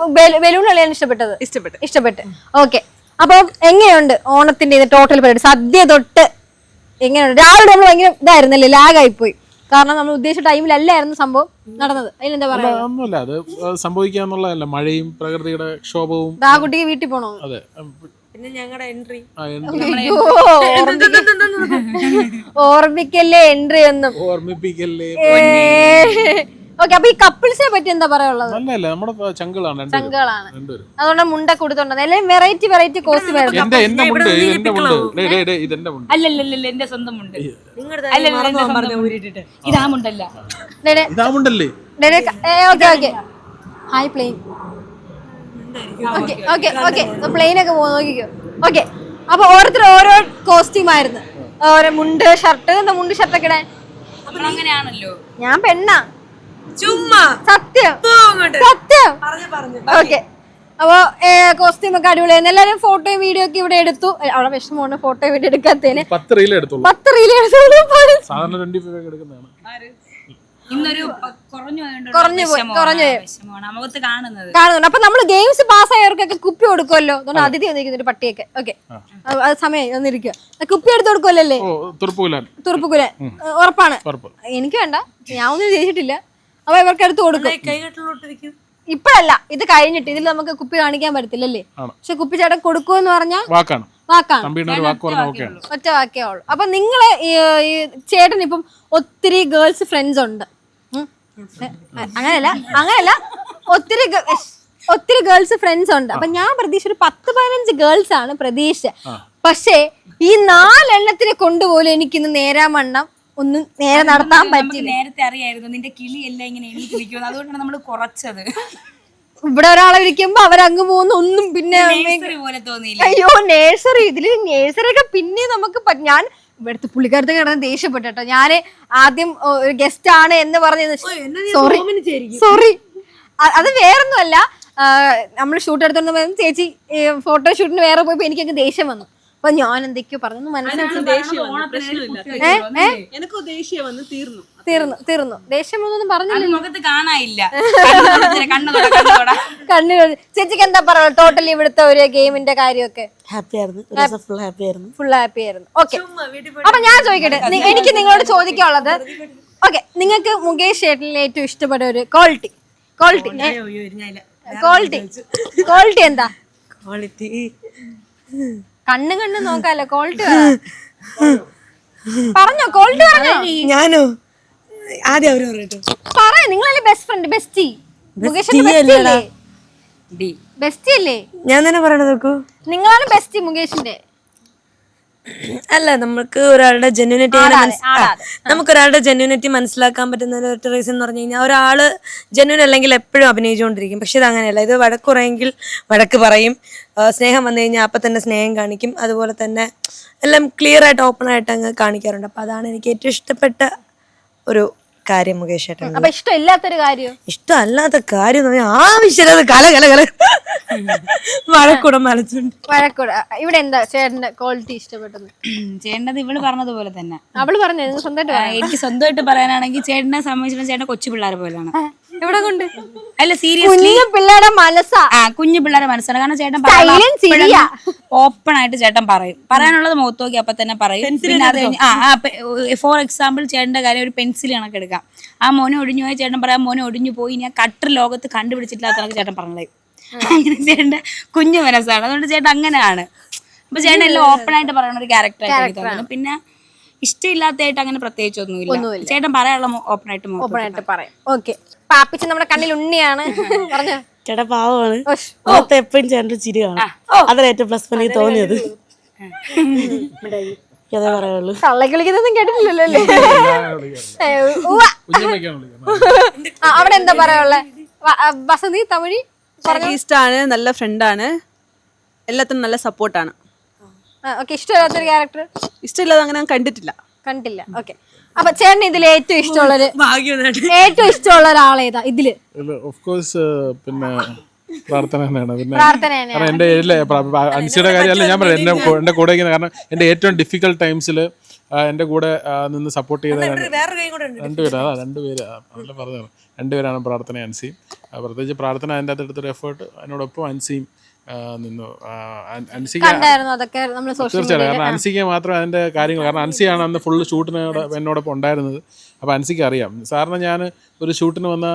B: ബലൂൺ കളിയാണ് ഇഷ്ടപ്പെട്ട്. ഓക്കെ അപ്പൊ എങ്ങനെയുണ്ട് ഓണത്തിന്റെ ഇത് ടോട്ടൽ പരിപാടി? സദ്യ തൊട്ട് എങ്ങനെയുണ്ട്? രാവിലെ നമ്മൾ ഭയങ്കര ഇതായിരുന്നല്ലേ, ലാഗായി പോയി. കാരണം നമ്മൾ ഉദ്ദേശിച്ച ടൈമിലല്ലായിരുന്നു സംഭവം നടന്നത്. അതിനെന്താ പറയാ?
C: ഒന്നുമില്ല, അത് സംഭവിക്കാന്നുള്ളതല്ല. മഴയും പ്രകൃതിയുടെ ക്ഷോഭവും.
B: ആ കുട്ടിക്ക് വീട്ടിൽ പോണോ?
C: അതെ.
A: പിന്നെ ഞങ്ങളുടെ എൻട്രി
B: ഓർമ്മിക്കല്ലേ എൻട്രി ഒന്നും
C: ഓർമ്മിപ്പിക്കല്ലേ.
B: ഓക്കെ അപ്പൊ ഈ കപ്പിൾസിനെ പറ്റി എന്താ പറയാനുള്ളത്?
C: നമ്മുടെ ചങ്കളാണ്.
B: അതുകൊണ്ട് മുണ്ട കൊടുത്തോണ്ട് എല്ലാം വെറൈറ്റി കോസ്റ്റ്യൂം ആയിരുന്നു.
D: അല്ലല്ലല്ല എന്റെ സ്വന്തം മുണ്ട്. ഇതാമുണ്ടല്ലേ?
B: Okay hi plane. Okay plane ഒക്കെ നോക്കിക്കോ. ഓക്കെ അപ്പൊ ഓരോരുത്തർ ഓരോ കോസ്റ്റ്യൂം ആയിരുന്നു. ഓരോ മുണ്ട് ഷർട്ട്. എന്താ മുണ്ട് ഷർട്ടൊക്കെ ഇടാൻ?
D: അങ്ങനെയാണല്ലോ.
B: ഞാൻ പെണ്ണാ.
A: ചുമ്മാ
B: സത്യം. ഓക്കെ അപ്പൊ കോസ്റ്റ്യൂം ഒക്കെ അടിപൊളിയായിരുന്നു. എല്ലാരും ഫോട്ടോയും വീഡിയോ ഒക്കെ ഇവിടെ എടുത്തു. അവിടെ വിഷമമാണ് ഫോട്ടോ വീഡിയോ എടുക്കാത്തതിന്.
C: 10 റീൽ എടുത്തോളൂ.
D: ഇന്നൊരു
B: കുറഞ്ഞു പോയി.
D: മുഖത്ത് കാണുന്നത്.
B: അപ്പൊ നമ്മള് ഗെയിംസ് പാസ്സായവർക്കൊക്കെ കുപ്പി കൊടുക്കുമല്ലോ. അതിഥി വന്നിരിക്കുന്ന ഒരു പട്ടിയൊക്കെ. ഓക്കെ, അത് സമയം വന്നിരിക്കുക. കുപ്പി എടുത്ത് കൊടുക്കുമല്ലേ? തുറപ്പുകുലൻ ഉറപ്പാണ്. എനിക്ക് വേണ്ട, ഞാൻ ഒന്നും ചെയ്തിട്ടില്ല. അപ്പൊ ഇവർക്ക് എടുത്ത് കൊടുക്കും. ഇപ്പഴല്ല, ഇത് കഴിഞ്ഞിട്ട്. ഇതിൽ നമുക്ക് കുപ്പി കാണിക്കാൻ പറ്റത്തില്ലല്ലേ? പക്ഷെ കുപ്പി ചേട്ടൻ കൊടുക്കുമെന്ന് പറഞ്ഞാൽ വാക്കാണ്, ഒറ്റ വാക്കേ ഉള്ളു. അപ്പൊ നിങ്ങള് ഈ ചേട്ടൻ ഇപ്പം ഒത്തിരി ഗേൾസ് ഫ്രണ്ട്സ് ഉണ്ട്. അങ്ങനെയല്ല ഒത്തിരി ഗേൾസ് ഫ്രണ്ട്സ് ഉണ്ട്. അപ്പൊ ഞാൻ പ്രതീക്ഷ ഒരു 10-15 ഗേൾസ് ആണ് പ്രതീക്ഷ. പക്ഷേ ഈ 4 എണ്ണത്തിനെ കൊണ്ടുപോലും എനിക്കിന്ന് നേരാമണ്ണം ഒന്നും നേരെ നടത്താൻ പറ്റില്ല.
D: നേരത്തെ അറിയായിരുന്നു നിന്റെ കിളി എല്ലാം ഇങ്ങനെ എണീറ്റിരിക്കുന്നു, അതുകൊണ്ടാണ് നമ്മൾ കുറച്ചത്.
B: ഇവിടെ ഒരാളെ ഇരിക്കുമ്പോ അവരങ്ങ് പോകുന്ന ഒന്നും പിന്നെ
D: പോലെ തോന്നിയില്ല.
B: അയ്യോ, നേഴ്സറി, ഇതില് നേഴ്സറിയൊക്കെ പിന്നെ നമുക്ക് ഞാൻ ഇവിടുത്തെ പുള്ളിക്കാരത്തെ കിടന്ന് ദേഷ്യപ്പെട്ടു. ഞാന് ആദ്യം ഒരു ഗസ്റ്റ് ആണ് എന്ന് പറഞ്ഞത് സോറി, അത് വേറൊന്നുമല്ല. നമ്മൾ ഷൂട്ട് എടുത്തോണ്ട് ചേച്ചി ഫോട്ടോ ഷൂട്ടിന് വേറെ പോയപ്പോ എനിക്കങ്ങ് ദേഷ്യം വന്നു. അപ്പൊ ഞാൻ എന്തൊക്കെയോ പറഞ്ഞു മനസ്സിലാക്കി. തീർന്നു ദേഷ്യം ഒന്നും പറഞ്ഞില്ല.
D: മുഖത്ത് കാണാനില്ല.
B: കണ്ണുകൾ. ചേച്ചിക്ക് എന്താ പറയാ ടോട്ടലി ഇവിടുത്തെ ഒരു ഗെയിമിന്റെ കാര്യമൊക്കെ? ഫുൾ ഹാപ്പി ആയിരുന്നു. ഓക്കെ, അപ്പൊ ഞാൻ ചോദിക്കട്ടെ, എനിക്ക് നിങ്ങളോട് ചോദിക്കാനുള്ളത്, ഓക്കെ, നിങ്ങൾക്ക് മുകേഷ് ചേട്ടനിൽ ഏറ്റവും ഇഷ്ടപ്പെട്ട ഒരു ക്വാളിറ്റി എന്താ? കണ്ണ് നോക്കാല്ലോ, ക്വാളിറ്റി പറഞ്ഞോ, ക്വാളിറ്റി പറഞ്ഞോ.
A: ഞാനോ ആദ്യം അവര് പറയട്ടെ.
B: പറയാ, നിങ്ങളല്ലേ ബെസ്റ്റ് ഫ്രണ്ട്, ബെസ്റ്റി. ബെസ്റ്റി അല്ലേ?
A: ഞാൻ തന്നെ പറയണത് നോക്കൂ.
B: നിങ്ങളാണ് ബെസ്റ്റി മുകേഷിന്റെ.
A: അല്ല, നമുക്ക് ഒരാളുടെ ജെന്യൂനിറ്റി മനസ്സിലാക്കാൻ പറ്റുന്ന ഒരു റീസൺ എന്ന് പറഞ്ഞു കഴിഞ്ഞാൽ, ഒരാള് ജെന്യൂൻ അല്ലെങ്കിൽ എപ്പോഴും അഭിനയിച്ചുകൊണ്ടിരിക്കും. പക്ഷെ ഇത് അങ്ങനെയല്ല. ഇത് വഴക്ക് പറയുമെങ്കിൽ വഴക്ക് പറയും, സ്നേഹം വന്നു കഴിഞ്ഞാൽ അപ്പം തന്നെ സ്നേഹം കാണിക്കും. അതുപോലെ തന്നെ എല്ലാം ക്ലിയർ ആയിട്ട് ഓപ്പൺ ആയിട്ട് അങ്ങ് കാണിക്കാറുണ്ട്. അപ്പൊ അതാണ് എനിക്ക് ഏറ്റവും ഇഷ്ടപ്പെട്ട ഒരു കാര്യം മുകേഷ് ചേട്ടൻ.
B: അപ്പൊ ഇഷ്ടമില്ലാത്തൊരു കാര്യം?
A: ഇഷ്ടമല്ലാത്ത കാര്യം ആവശ്യമില്ലാതെ കല വഴക്കൂടെ മലച്ചുണ്ട്.
B: ഇവിടെ എന്താ ചേട്ടന്റെ ക്വാളിറ്റി ഇഷ്ടപ്പെട്ടത്?
D: ചേട്ടനത് ഇവള് പറഞ്ഞതുപോലെ തന്നെ.
B: അവള് പറഞ്ഞു സ്വന്തമായിട്ട്.
D: എനിക്ക് സ്വന്തമായിട്ട് പറയാനാണെങ്കിൽ ചേട്ടനെ സംബന്ധിച്ചിടത്തോളം ചേട്ടൻ കൊച്ചു പിള്ളേരെ പോലെയാണ്.
B: എവിടെ കൊണ്ട്?
D: അല്ല, സീരിയസ്ലി
B: പിള്ളേരുടെ മനസ്സാ.
D: കുഞ്ഞു പിള്ളേരെ മനസ്സാണ്. കാരണം ചേട്ടൻ ഓപ്പൺ ആയിട്ട് ചേട്ടൻ പറയും, പറയാനുള്ളത് മുഖത്ത് നോക്കി അപ്പൊ തന്നെ പറയും. പിന്നെ അത് ഫോർ എക്സാമ്പിൾ ചേട്ടന്റെ കാര്യം ഒരു പെൻസിൽ കണക്ക് എടുക്കാം. ആ മോനെ ഒടിഞ്ഞു പോയി ചേട്ടൻ പറയാം, മോനെ ഒടിഞ്ഞു പോയി, ഞാൻ കട്ടർ ലോകത്ത് കണ്ടുപിടിച്ചിട്ടില്ലാത്ത ചേട്ടൻ പറഞ്ഞത്. അങ്ങനെ ചേട്ടന്റെ കുഞ്ഞു മനസ്സാണ്. അതുകൊണ്ട് ചേട്ടൻ അങ്ങനെയാണ്. അപ്പൊ ചേട്ടൻ എല്ലാം ഓപ്പൺ ആയിട്ട് പറയുന്ന ഒരു ക്യാരക്ടറായിട്ട് തോന്നുന്നു. പിന്നെ ഇഷ്ടമില്ലാത്തതായിട്ട് അങ്ങനെ പ്രത്യേകിച്ചൊന്നുമില്ല. ചേട്ടൻ പറയാനുള്ള ഓപ്പൺ ആയിട്ട്
B: പറയും. ഓക്കെ, പാപ്പിച്ച് നമ്മുടെ കണ്ണിൽ ഉണ്ണിയാണ്. പറഞ്ഞോ.
A: ചേട്ടാ പാവമാണ്, എപ്പോഴും ചേട്ടൻ ചിരി കാണാം. അതാണ് ഏറ്റവും പ്ലസ് എനിക്ക് തോന്നിയത്. അതേ പറയുള്ളൂ.
B: തള്ളക്ക് വിളിക്കുന്നൊന്നും കേട്ടിട്ടില്ലല്ലോ അല്ലേ? അവിടെ എന്താ പറയാനുള്ളത്? വസന്തി തമിഴ്
E: ഇഷ്ടമാണ്, നല്ല ഫ്രണ്ടാണ്, എല്ലാത്തിനും നല്ല സപ്പോർട്ടാണ്.
B: ഇഷ്ടമില്ലാത്തൊരു ക്യാരക്ടർ?
E: ഇഷ്ടമില്ലാതെ അങ്ങനെ കണ്ടിട്ടില്ല.
B: ഓക്കെ, അപ്പൊ ചേട്ടൻ ഇതിൽ ഏറ്റവും ഇഷ്ടമുള്ള ഒരാളേതാ ഇതില്?
C: ഓഫ് കോഴ്സ് പിന്നെ പ്രാർത്ഥന തന്നെയാണ്. പിന്നെ കാരണം എൻ്റെ അൻസിയുടെ കാര്യമല്ല ഞാൻ പറയാം, എൻ്റെ കൂടെ കാരണം എൻ്റെ ഏറ്റവും ഡിഫിക്കൽട്ട് ടൈംസിൽ എൻ്റെ കൂടെ നിന്ന് സപ്പോർട്ട് ചെയ്ത രണ്ടുപേരാണ് പ്രാർത്ഥന അൻസിയും. പ്രത്യേകിച്ച് പ്രാർത്ഥന അതിൻ്റെ അകത്ത് എടുത്തൊരു എഫേർട്ട്, അതിനോടൊപ്പം അൻസിയും നിന്നു. അൻസിക്ക് തീർച്ചയായിട്ടും, കാരണം അൻസിക്ക് മാത്രം അതിൻ്റെ കാര്യങ്ങൾ, കാരണം അൻസിയാണ് അന്ന് ഫുള്ള് ഷൂട്ടിനോട് എന്നോടൊപ്പം ഉണ്ടായിരുന്നത്. അപ്പോൾ അൻസിക്ക് അറിയാം. സാറിന് ഞാൻ ഒരു ഷൂട്ടിന് വന്ന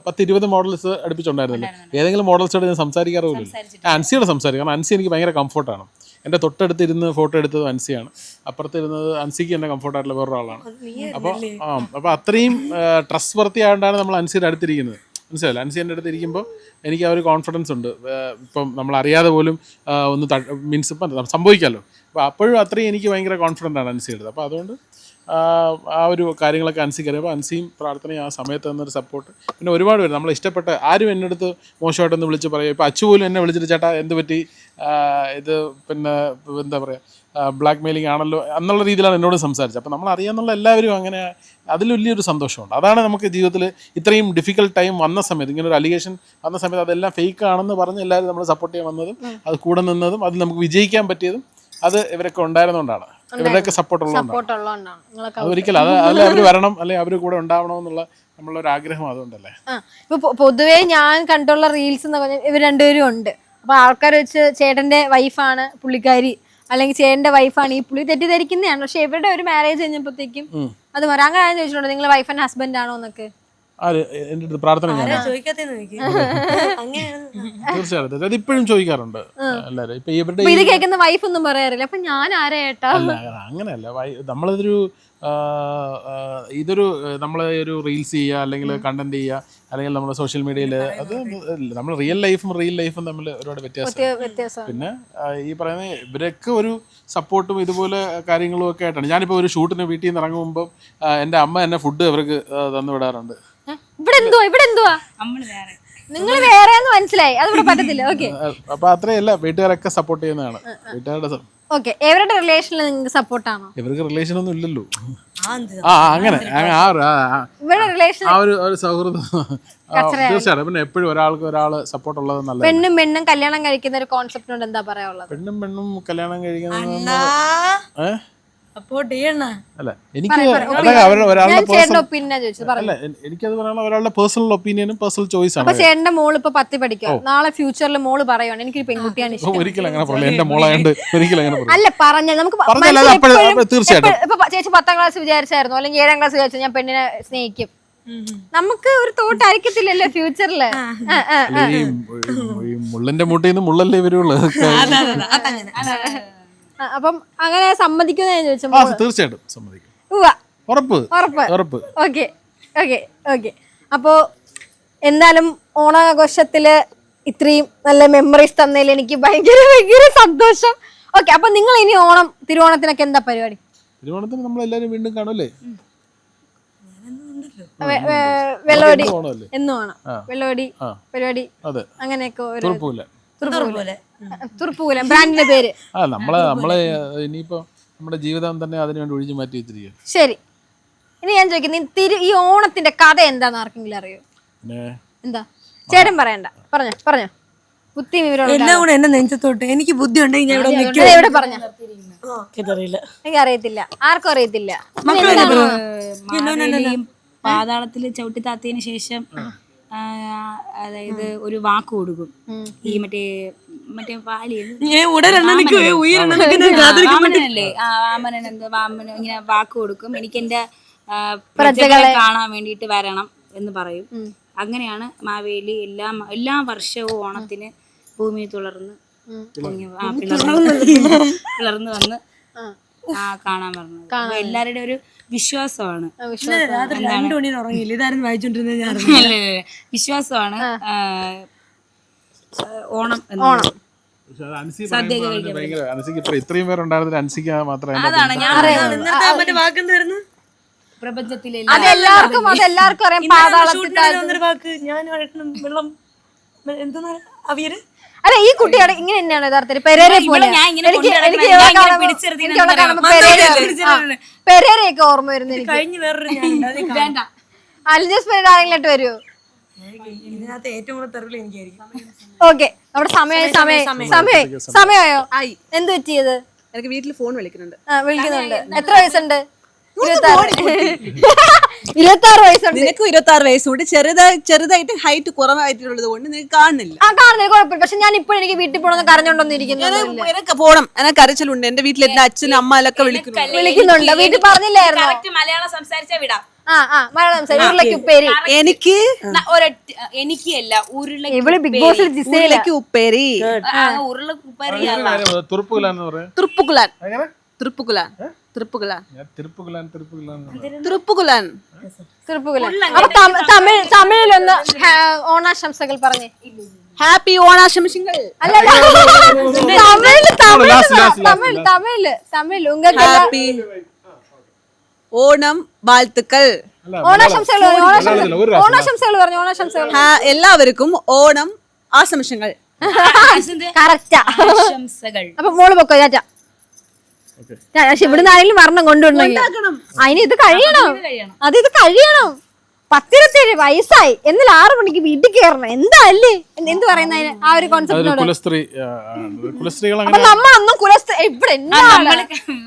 C: 10-20 മോഡൽസ് അടുപ്പിച്ചുണ്ടായിരുന്നില്ല. ഏതെങ്കിലും മോഡൽസോട് ഞാൻ സംസാരിക്കാറില്ല. അൻസിയോട് സംസാരിക്കും, കാരണം അൻസി എനിക്ക് ഭയങ്കര കംഫർട്ടാണ്. എൻ്റെ തൊട്ടടുത്തിരുന്ന് ഫോട്ടോ എടുത്തത് അൻസിയാണ്, അപ്പുറത്തിരുന്നത് അൻസിക്ക് എൻ്റെ കംഫർട്ടായിട്ടുള്ള വേറൊരാളാണ്. അപ്പോൾ അത്രയും ട്രസ്റ്റ് വർത്തി ആയതുകൊണ്ടാണ് നമ്മൾ അൻസിയുടെ അടുത്തിരിക്കുന്നത്. മനസ്സിലായില്ല, അൻസി എൻ്റെ അടുത്ത് ഇരിക്കുമ്പോൾ എനിക്ക് ആ ഒരു കോൺഫിഡൻസ് ഉണ്ട്. ഇപ്പം നമ്മളറിയാതെ പോലും ഒന്ന് മീൻസ് ഇപ്പം സംഭവിക്കാമല്ലോ. അപ്പോൾ അപ്പോഴും അത്രയും എനിക്ക് ഭയങ്കര കോൺഫിഡൻ്റ് ആണ് അൻസി എടുത്തത്. അപ്പോൾ അതുകൊണ്ട് ആ ഒരു കാര്യങ്ങളൊക്കെ അൻസിക്ക് അറിയാം. അപ്പോൾ അൻസിയും പ്രാർത്ഥനയും ആ സമയത്ത് തന്നൊരു സപ്പോർട്ട്. പിന്നെ ഒരുപാട് പേര് നമ്മളെ ഇഷ്ടപ്പെട്ട ആരും എൻ്റെ അടുത്ത് മോശമായിട്ടൊന്ന് വിളിച്ച് പറയുക. ഇപ്പോൾ അച്ചു പോലും എന്നെ വിളിച്ചിട്ട് ചേട്ടാ എന്ത് പറ്റി, ഇത് പിന്നെ എന്താ പറയുക ബ്ലാക്ക് മെയിലിംഗ് ആണല്ലോ എന്നുള്ള രീതിയിലാണ് എന്നോട് സംസാരിച്ചത്. അപ്പോൾ നമ്മൾ അറിയാമെന്നുള്ള എല്ലാവരും അങ്ങനെ അതിൽ വലിയൊരു സന്തോഷമുണ്ട്. അതാണ് നമുക്ക് ജീവിതത്തിൽ ഇത്രയും ഡിഫിക്കൽട്ട് ടൈം വന്ന സമയത്ത്, ഇങ്ങനെ ഒരു അലിഗേഷൻ വന്ന സമയത്ത് അതെല്ലാം ഫേക്ക് ആണെന്ന് പറഞ്ഞ് എല്ലാവരും നമ്മൾ സപ്പോർട്ട് ചെയ്യാൻ വന്നതും അത് കൂടെ നിന്നതും അത് നമുക്ക് വിജയിക്കാൻ പറ്റിയതും അത് ഇവരൊക്കെ ഉണ്ടായിരുന്നുകൊണ്ടാണ്. ഇവരുടെയൊക്കെ സപ്പോർട്ട് ഉള്ളതുകൊണ്ടാണ്.
B: സപ്പോർട്ട് ഉള്ളതുകൊണ്ടാണ് നിങ്ങളൊക്കെ
C: അതൊരിക്കലും അതിൽ അവർ വരണം അല്ലെങ്കിൽ അവർ കൂടെ ഉണ്ടാവണമെന്നുള്ള നമ്മളൊരു ആഗ്രഹം അതുകൊണ്ടല്ലേ.
B: ഇപ്പൊ പൊതുവേ ഞാൻ കണ്ടുള്ള റീൽസ് എന്ന് പറഞ്ഞാൽ ഇവർ രണ്ടുപേരും ഉണ്ട്. അപ്പൊ ആൾക്കാർ വെച്ച് ചേട്ടന്റെ വൈഫാണ് പുള്ളിക്കാരി, അല്ലെങ്കിൽ ചേട്ടന്റെ വൈഫാണ് ഈ പുള്ളി, തെറ്റിദ്ധരിക്കുന്നതാണ്. പക്ഷെ ഇവരുടെ ഒരു മാരേജ് കഴിഞ്ഞപ്പോഴത്തേക്കും അത് മാറി. അങ്ങനെ ആരും ചോദിച്ചിട്ടുണ്ടോ നിങ്ങൾ വൈഫ് ആൻഡ് ഹസ്ബൻഡ് ആണോ എന്നൊക്കെ?
C: ആര് എൻ്റെ അടുത്ത് പ്രാർത്ഥന ഞാൻ തീർച്ചയായിട്ടും അത് ഇപ്പോഴും ചോദിക്കാറുണ്ട് എല്ലാവരും. ഇപ്പൊ ഇവരുടെ
B: ഇത് കേൾക്കുന്ന വൈഫ് ഒന്നും പറയാറില്ല, അപ്പൊ ഞാൻ ആരാ ഏട്ടാ?
C: അല്ല അങ്ങനെയല്ല, ഇതൊരു നമ്മളൊരു റീൽസ് ചെയ്യുക അല്ലെങ്കിൽ കണ്ടന്റ് ചെയ്യുക അല്ലെങ്കിൽ നമ്മുടെ സോഷ്യൽ മീഡിയയിൽ അത് നമ്മൾ റിയൽ ലൈഫും തമ്മിൽ ഒരുപാട് വ്യത്യാസം. പിന്നെ ഈ പറയുന്ന ഇവരൊക്കെ ഒരു സപ്പോർട്ടും ഇതുപോലെ കാര്യങ്ങളും ഒക്കെ ആയിട്ടാണ്. ഞാനിപ്പോൾ ഒരു ഷൂട്ടിന് വീട്ടിൽ നിന്ന് ഇറങ്ങുമ്പോൾ എൻ്റെ അമ്മ എന്നെ ഫുഡ് അവർക്ക് തന്നു വിടാറുണ്ട്.
B: ഇവിടെ എന്തുവാ നിങ്ങൾ വേറെ മനസ്സിലായി, അത് ഇവിടെ പറ്റത്തില്ല. ഓക്കെ,
C: അപ്പൊ അത്രയല്ല, വീട്ടുകാരൊക്കെ സപ്പോർട്ട് ചെയ്യുന്നതാണ്. വീട്ടുകാരുടെ
B: ഓക്കെ. ഇവരുടെ റിലേഷനിൽ നിങ്ങൾക്ക് സപ്പോർട്ടാണോ?
C: ഇവർക്ക് റിലേഷൻ ഒന്നും ഇല്ലല്ലോ. അങ്ങനെ
B: ഇവരുടെ റിലേഷൻ
C: ആ ഒരു സൗഹൃദം തീർച്ചയായിട്ടും. പിന്നെ എപ്പോഴും ഒരാള് സപ്പോർട്ട് ഉള്ളത് നല്ല.
B: പെണ്ണും കല്യാണം കഴിക്കുന്ന ഒരു കോൺസെപ്റ്റിനോട് എന്താ പറയാനുള്ളത്?
C: പെണ്ണും കല്യാണം കഴിക്കുന്നത് അല്ല, എനിക്ക് എനിക്കത് പറയാനുള്ള ഒരാളുടെ പേഴ്സണൽ ഒപ്പീനിയനും പേഴ്സണൽ ചോയ്സ് ആണ്.
B: ചേട്ടന്റെ മോള് ഇപ്പൊ 10 പഠിക്കുക, നാളെ ഫ്യൂച്ചറിൽ മോള് പറയുവാണ് എനിക്കൊരു പെൺകുട്ടിയാണ് ഇഷ്ടം.
C: ഒരിക്കലും അങ്ങനെ പറയില്ല, എന്റെ മോളായോണ്ട് ഒരിക്കലും അങ്ങനെ പറയില്ല.
B: അല്ല പറഞ്ഞ നമുക്ക്
C: തീർച്ചയായിട്ടും
B: ഇപ്പൊ ചേച്ചി 10ാം ക്ലാസ് വിചാരിച്ചായിരുന്നു അല്ലെങ്കിൽ 7ാം ക്ലാസ് വിചാരിച്ചു ഞാൻ പെണ്ണിനെ സ്നേഹിക്കും, നമുക്ക് ഒരു തോട്ട് ആയിരിക്കത്തില്ലല്ലോ ഫ്യൂച്ചറില്.
C: ഈ മുള്ളിന്റെ മുട്ടിൽ നിന്ന് മുള്ളല്ലേ വരുള്ളൂ.
B: അപ്പം അങ്ങനെ സമ്മതിക്കുന്ന ചോദിച്ചു.
C: തീർച്ചയായിട്ടും സമ്മതിക്കും, ഉറപ്പ്.
B: ഓക്കെ. അപ്പോ എന്തായാലും ഓണാഘോഷത്തില് ഇത്രയും നല്ല മെമ്മറീസ് തന്നതിൽ എനിക്ക് ഭയങ്കര സന്തോഷം. ഓക്കെ, അപ്പൊ നിങ്ങൾ ഇനി തിരുവോണത്തിനൊക്കെ എന്താ പരിപാടി?
C: തിരുവോണത്തിന് നമ്മളെല്ലാരും വീണ്ടും കാണൂലേ?
B: വെള്ളോടി എന്നും ആണ്, വെള്ളോടി പരിപാടി അങ്ങനെയൊക്കെ. തുറപ്പൂല ബ്രാൻഡിന്റെ പേര്.
C: നമ്മളെ ഇനിയിപ്പോ നമ്മുടെ ജീവിതം തന്നെ അതിനു വേണ്ടി ഒഴിഞ്ഞു മാറ്റി വെച്ചിരിക്കുക.
B: ശരി, ഇനി ഞാൻ ചോദിക്കുന്നത് ഈ ഓണത്തിന്റെ കഥ എന്താന്ന് ആർക്കെങ്കിലും അറിയോ? എന്താ ചേട്ടൻ പറയണ്ട, പറഞ്ഞോ ബുദ്ധി
A: എല്ലാം കൂടെ എന്നെ നെഞ്ചത്തോട്ട് എനിക്ക് ബുദ്ധി ഉണ്ടെങ്കിൽ ഞാൻ
B: ഇവിടെ പറഞ്ഞോ. എനിക്ക് അറിയത്തില്ല, ആർക്കും അറിയത്തില്ല.
D: പാതാളത്തില് ചവിട്ടി താത്തതിന് ശേഷം അതായത് ഒരു വാക്ക് കൊടുക്കും. ഈ മറ്റേ വാമനൻ ഇങ്ങനെ വാക്ക് കൊടുക്കും, എനിക്ക് എന്റെ പ്രജകളെ കാണാൻ വേണ്ടിയിട്ട് വരണം എന്ന് പറയും. അങ്ങനെയാണ് മാവേലി എല്ലാ വർഷവും ഓണത്തിന് ഭൂമി പിളർന്ന് വന്ന് കാണാൻ പറഞ്ഞത് എല്ലാവരുടെ ഒരു വിശ്വാസമാണ്. വിശ്വാസമാണ് ഓണം.
C: ഇത്രയും പേരുണ്ടായിരുന്നില്ല, അൻസിക്ക് മാത്രമേ.
D: അതാണ് ഞാൻ പ്രപഞ്ചത്തിലെ
B: അതെല്ലാവർക്കും അറിയാം. അല്ല, ഈ കുട്ടിയുടെ ഇങ്ങനെ തന്നെയാണ് യഥാർത്ഥത്തിൽ പെരേരെ പോലെ. പെരേരയൊക്കെ ഓർമ്മ വരുന്നു എനിക്ക്. അലിജസ് പെരേര ആരെങ്കിലും വരുമോ? ഓക്കെ, അവിടെ സമയമായോ? എന്ത് പറ്റിയത്?
E: എനിക്ക് വീട്ടിൽ ഫോൺ വിളിക്കുന്നുണ്ട്.
B: എത്ര വയസ്സുണ്ട്? 26 വയസ്സുണ്ട്.
E: നിനക്ക് 26 വയസ്സുണ്ട്. ചെറുതായിട്ട് ഹൈറ്റ് കുറവായിട്ടുള്ളത് കൊണ്ട് നിനക്ക് കാണുന്നില്ല.
B: കാണുന്നില്ല, കുഴപ്പമില്ല. പക്ഷെ ഞാൻ ഇപ്പോഴും എനിക്ക് വീട്ടിൽ പോകണമെന്ന് കരഞ്ഞോണ്ടൊന്നിരിക്കുന്നു.
E: എനിക്ക് പോണം, എനിക്ക് കരച്ചിലുണ്ട്. എന്റെ വീട്ടിൽ എന്റെ അച്ഛനും അമ്മ ഒക്കെ
B: വിളിക്കുന്നുണ്ട്. വീട്ടിൽ പറഞ്ഞില്ലായിരുന്നു
D: മലയാളം സംസാരിച്ചാ വിടാം.
B: ഉരുളക്കുപ്പേരി.
D: എനിക്കല്ല
B: ബിഗ് ബോസിൽ
E: ഉപ്പേരി.
B: തമിഴിലൊന്ന് ഓണാശംസകൾ പറഞ്ഞേ.
E: ഹാപ്പി ഓണാശംസകൾ.
B: തമിഴ്
E: ഓണം വാഴ്ത്തുക്കൾ.
B: ഓണാശംസകൾ പറഞ്ഞു. ഓണാശംസകൾ
E: എല്ലാവർക്കും ഓണം ആശംസകൾ.
B: അപ്പൊ മോള് പൊക്കോ ചാച്ച. ഇവിടുന്ന് ആരെങ്കിലും മരണം കൊണ്ടുവരണം. അതിന് ഇത് കഴിയണം. ഇത് കഴിയണം. 17 വയസ്സായി എന്നാൽ 6 മണിക്ക് വീട്ടിൽ കയറണം എന്താ അല്ലേ എന്ത് പറയുന്നതിന് ആ ഒരു
C: അതൊരു
B: കോൺസെപ്റ്റിനോട്?
C: കുലസ്ത്രീ കുലസ്ത്രീകൾ
B: അപ്പൊ
C: അങ്ങനെ
B: നമ്മളൊന്നും ഇവിടെ എന്താണ്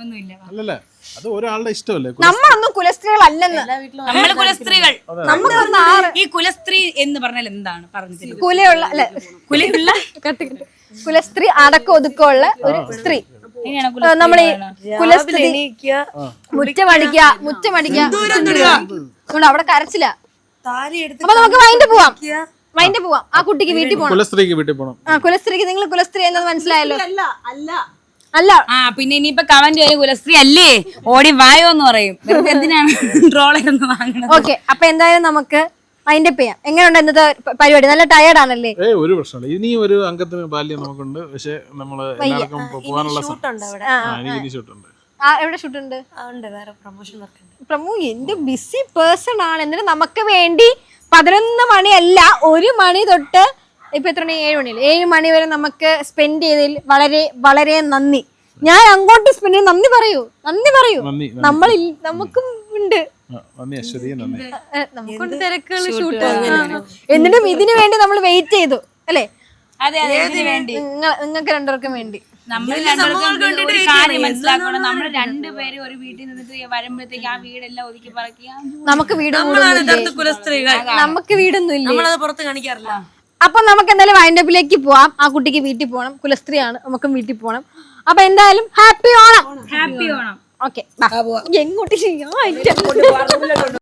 D: ഒന്നുമില്ല.
C: അല്ലല്ല, അത് ഒരാളുടെ ഇഷ്ടമല്ലേ.
B: നമ്മളൊന്നും കുലസ്ത്രീകളല്ലെന്ന്.
D: നമ്മള് കുലസ്ത്രീകൾ.
B: നമുക്കൊന്ന്
D: ഈ കുലസ്ത്രീ എന്ന് പറഞ്ഞാൽ എന്താണ് പറഞ്ഞത്?
B: കുലയുള്ള അല്ലെ
D: കുലയുള്ള
B: കുലസ്ത്രീ അടക്കം ഒതുക്കമുള്ള ഒരു സ്ത്രീ.
D: എങ്ങനെയാണ്
B: നമ്മളീ കുലസ്ത്രീ
A: എണീക്കുക,
B: മുറ്റമടിക്കുക അവിടെ കരച്ചില്ല.
A: താലി എടുത്ത്
B: അപ്പൊ നമുക്ക് വൈൻഡ് പോവാം. ആ കുട്ടിക്ക് വീട്ടിൽ പോകണം.
C: കുലസ്ത്രീക്ക് വീട്ടിൽ പോകണം.
B: ആ കുലസ്ത്രീക്ക് നിങ്ങൾ കുലസ്ത്രീ എന്നത് മനസ്സിലായല്ലോ.
E: അല്ല അല്ല
B: അല്ല
D: ആ പിന്നെ ഇനിയിപ്പൊ കമന്റ് ചെയ്യും കുലസ്ത്രീ അല്ലേ ഓടി വായോ എന്ന് പറയും. വെറുതെ എന്തിനാണ് ട്രോളൊന്ന് വാങ്ങണത്?
B: ഓക്കെ, അപ്പൊ എന്തായാലും നമുക്ക് വൈൻഡപ്പ് ചെയ്യാം. എങ്ങനെയുണ്ട് ഇന്നത്തെ പരിപാടി? നല്ല ടയേർഡ് ആണല്ലേ?
C: ഒരു പ്രശ്നമില്ല. ഇനി ഒരു അംഗത്തിന് ബാല്യം നമുക്കുണ്ട്. പക്ഷെ നമ്മള് എല്ലാവർക്കും പോകാനുള്ള എനിക്ക് ഷൂട്ടുണ്ട്.
B: എവിടെ ഷൂട്ട് ഉണ്ട്?
A: ഉണ്ട്, വേറെ പ്രൊമോഷൻ വർക്ക് ഉണ്ട്.
B: പ്രമു എന്ത് ബിസി പേഴ്സൺ ആണ്. എന്നിട്ട് നമുക്ക് വേണ്ടി 11 മണിയല്ല 1 മണി തൊട്ട് ഇപ്പൊ എത്ര മണി? 7 മണിയല്ലേ? 7 മണി വരെ നമുക്ക് സ്പെൻഡ് ചെയ്തതിൽ വളരെ വളരെ നന്ദി. ഞാൻ അങ്ങോട്ട് സ്പെൻഡ് ചെയ്ത് നന്ദി പറയൂ. നമുക്കും ഉണ്ട്, നമുക്കുണ്ട് തിരക്കുകൾ, ഷൂട്ട്. എന്നിട്ടും ഇതിനു വേണ്ടി നമ്മൾ വെയിറ്റ് ചെയ്തു അല്ലേ?
D: അതെ അതെ, ഇതിന് വേണ്ടി
B: നിങ്ങൾക്ക് രണ്ടുപേർക്കും വേണ്ടി.
D: നമ്മൾ രണ്ടുപേർക്കും ഒരു കാര്യം മനസ്സിലാക്കണം. നമ്മൾ രണ്ടുപേരും ഒരു വീട്ടിൽ നിന്നിട്ട് വരുമ്പോഴത്തേക്ക് ആ വീടെല്ലാം ഒതുക്കി പറക്കി
B: നമുക്ക് വീടൊന്നും
A: കുലസ്ത്രീകൾ,
B: നമുക്ക് വീടൊന്നും ഇല്ല.
A: നമ്മളത് പുറത്ത് കാണിക്കാറില്ല.
B: അപ്പൊ നമുക്ക് എന്തായാലും വൈൻഡപ്പിലേക്ക് പോവാം. ആ കുട്ടിക്ക് വീട്ടിൽ പോകണം, കുലസ്ത്രീയാണ്, നമുക്കും വീട്ടിൽ പോകണം. അപ്പൊ എന്തായാലും happy Onam.
D: Happy Onam.
B: Okay, എങ്ങോട്ട്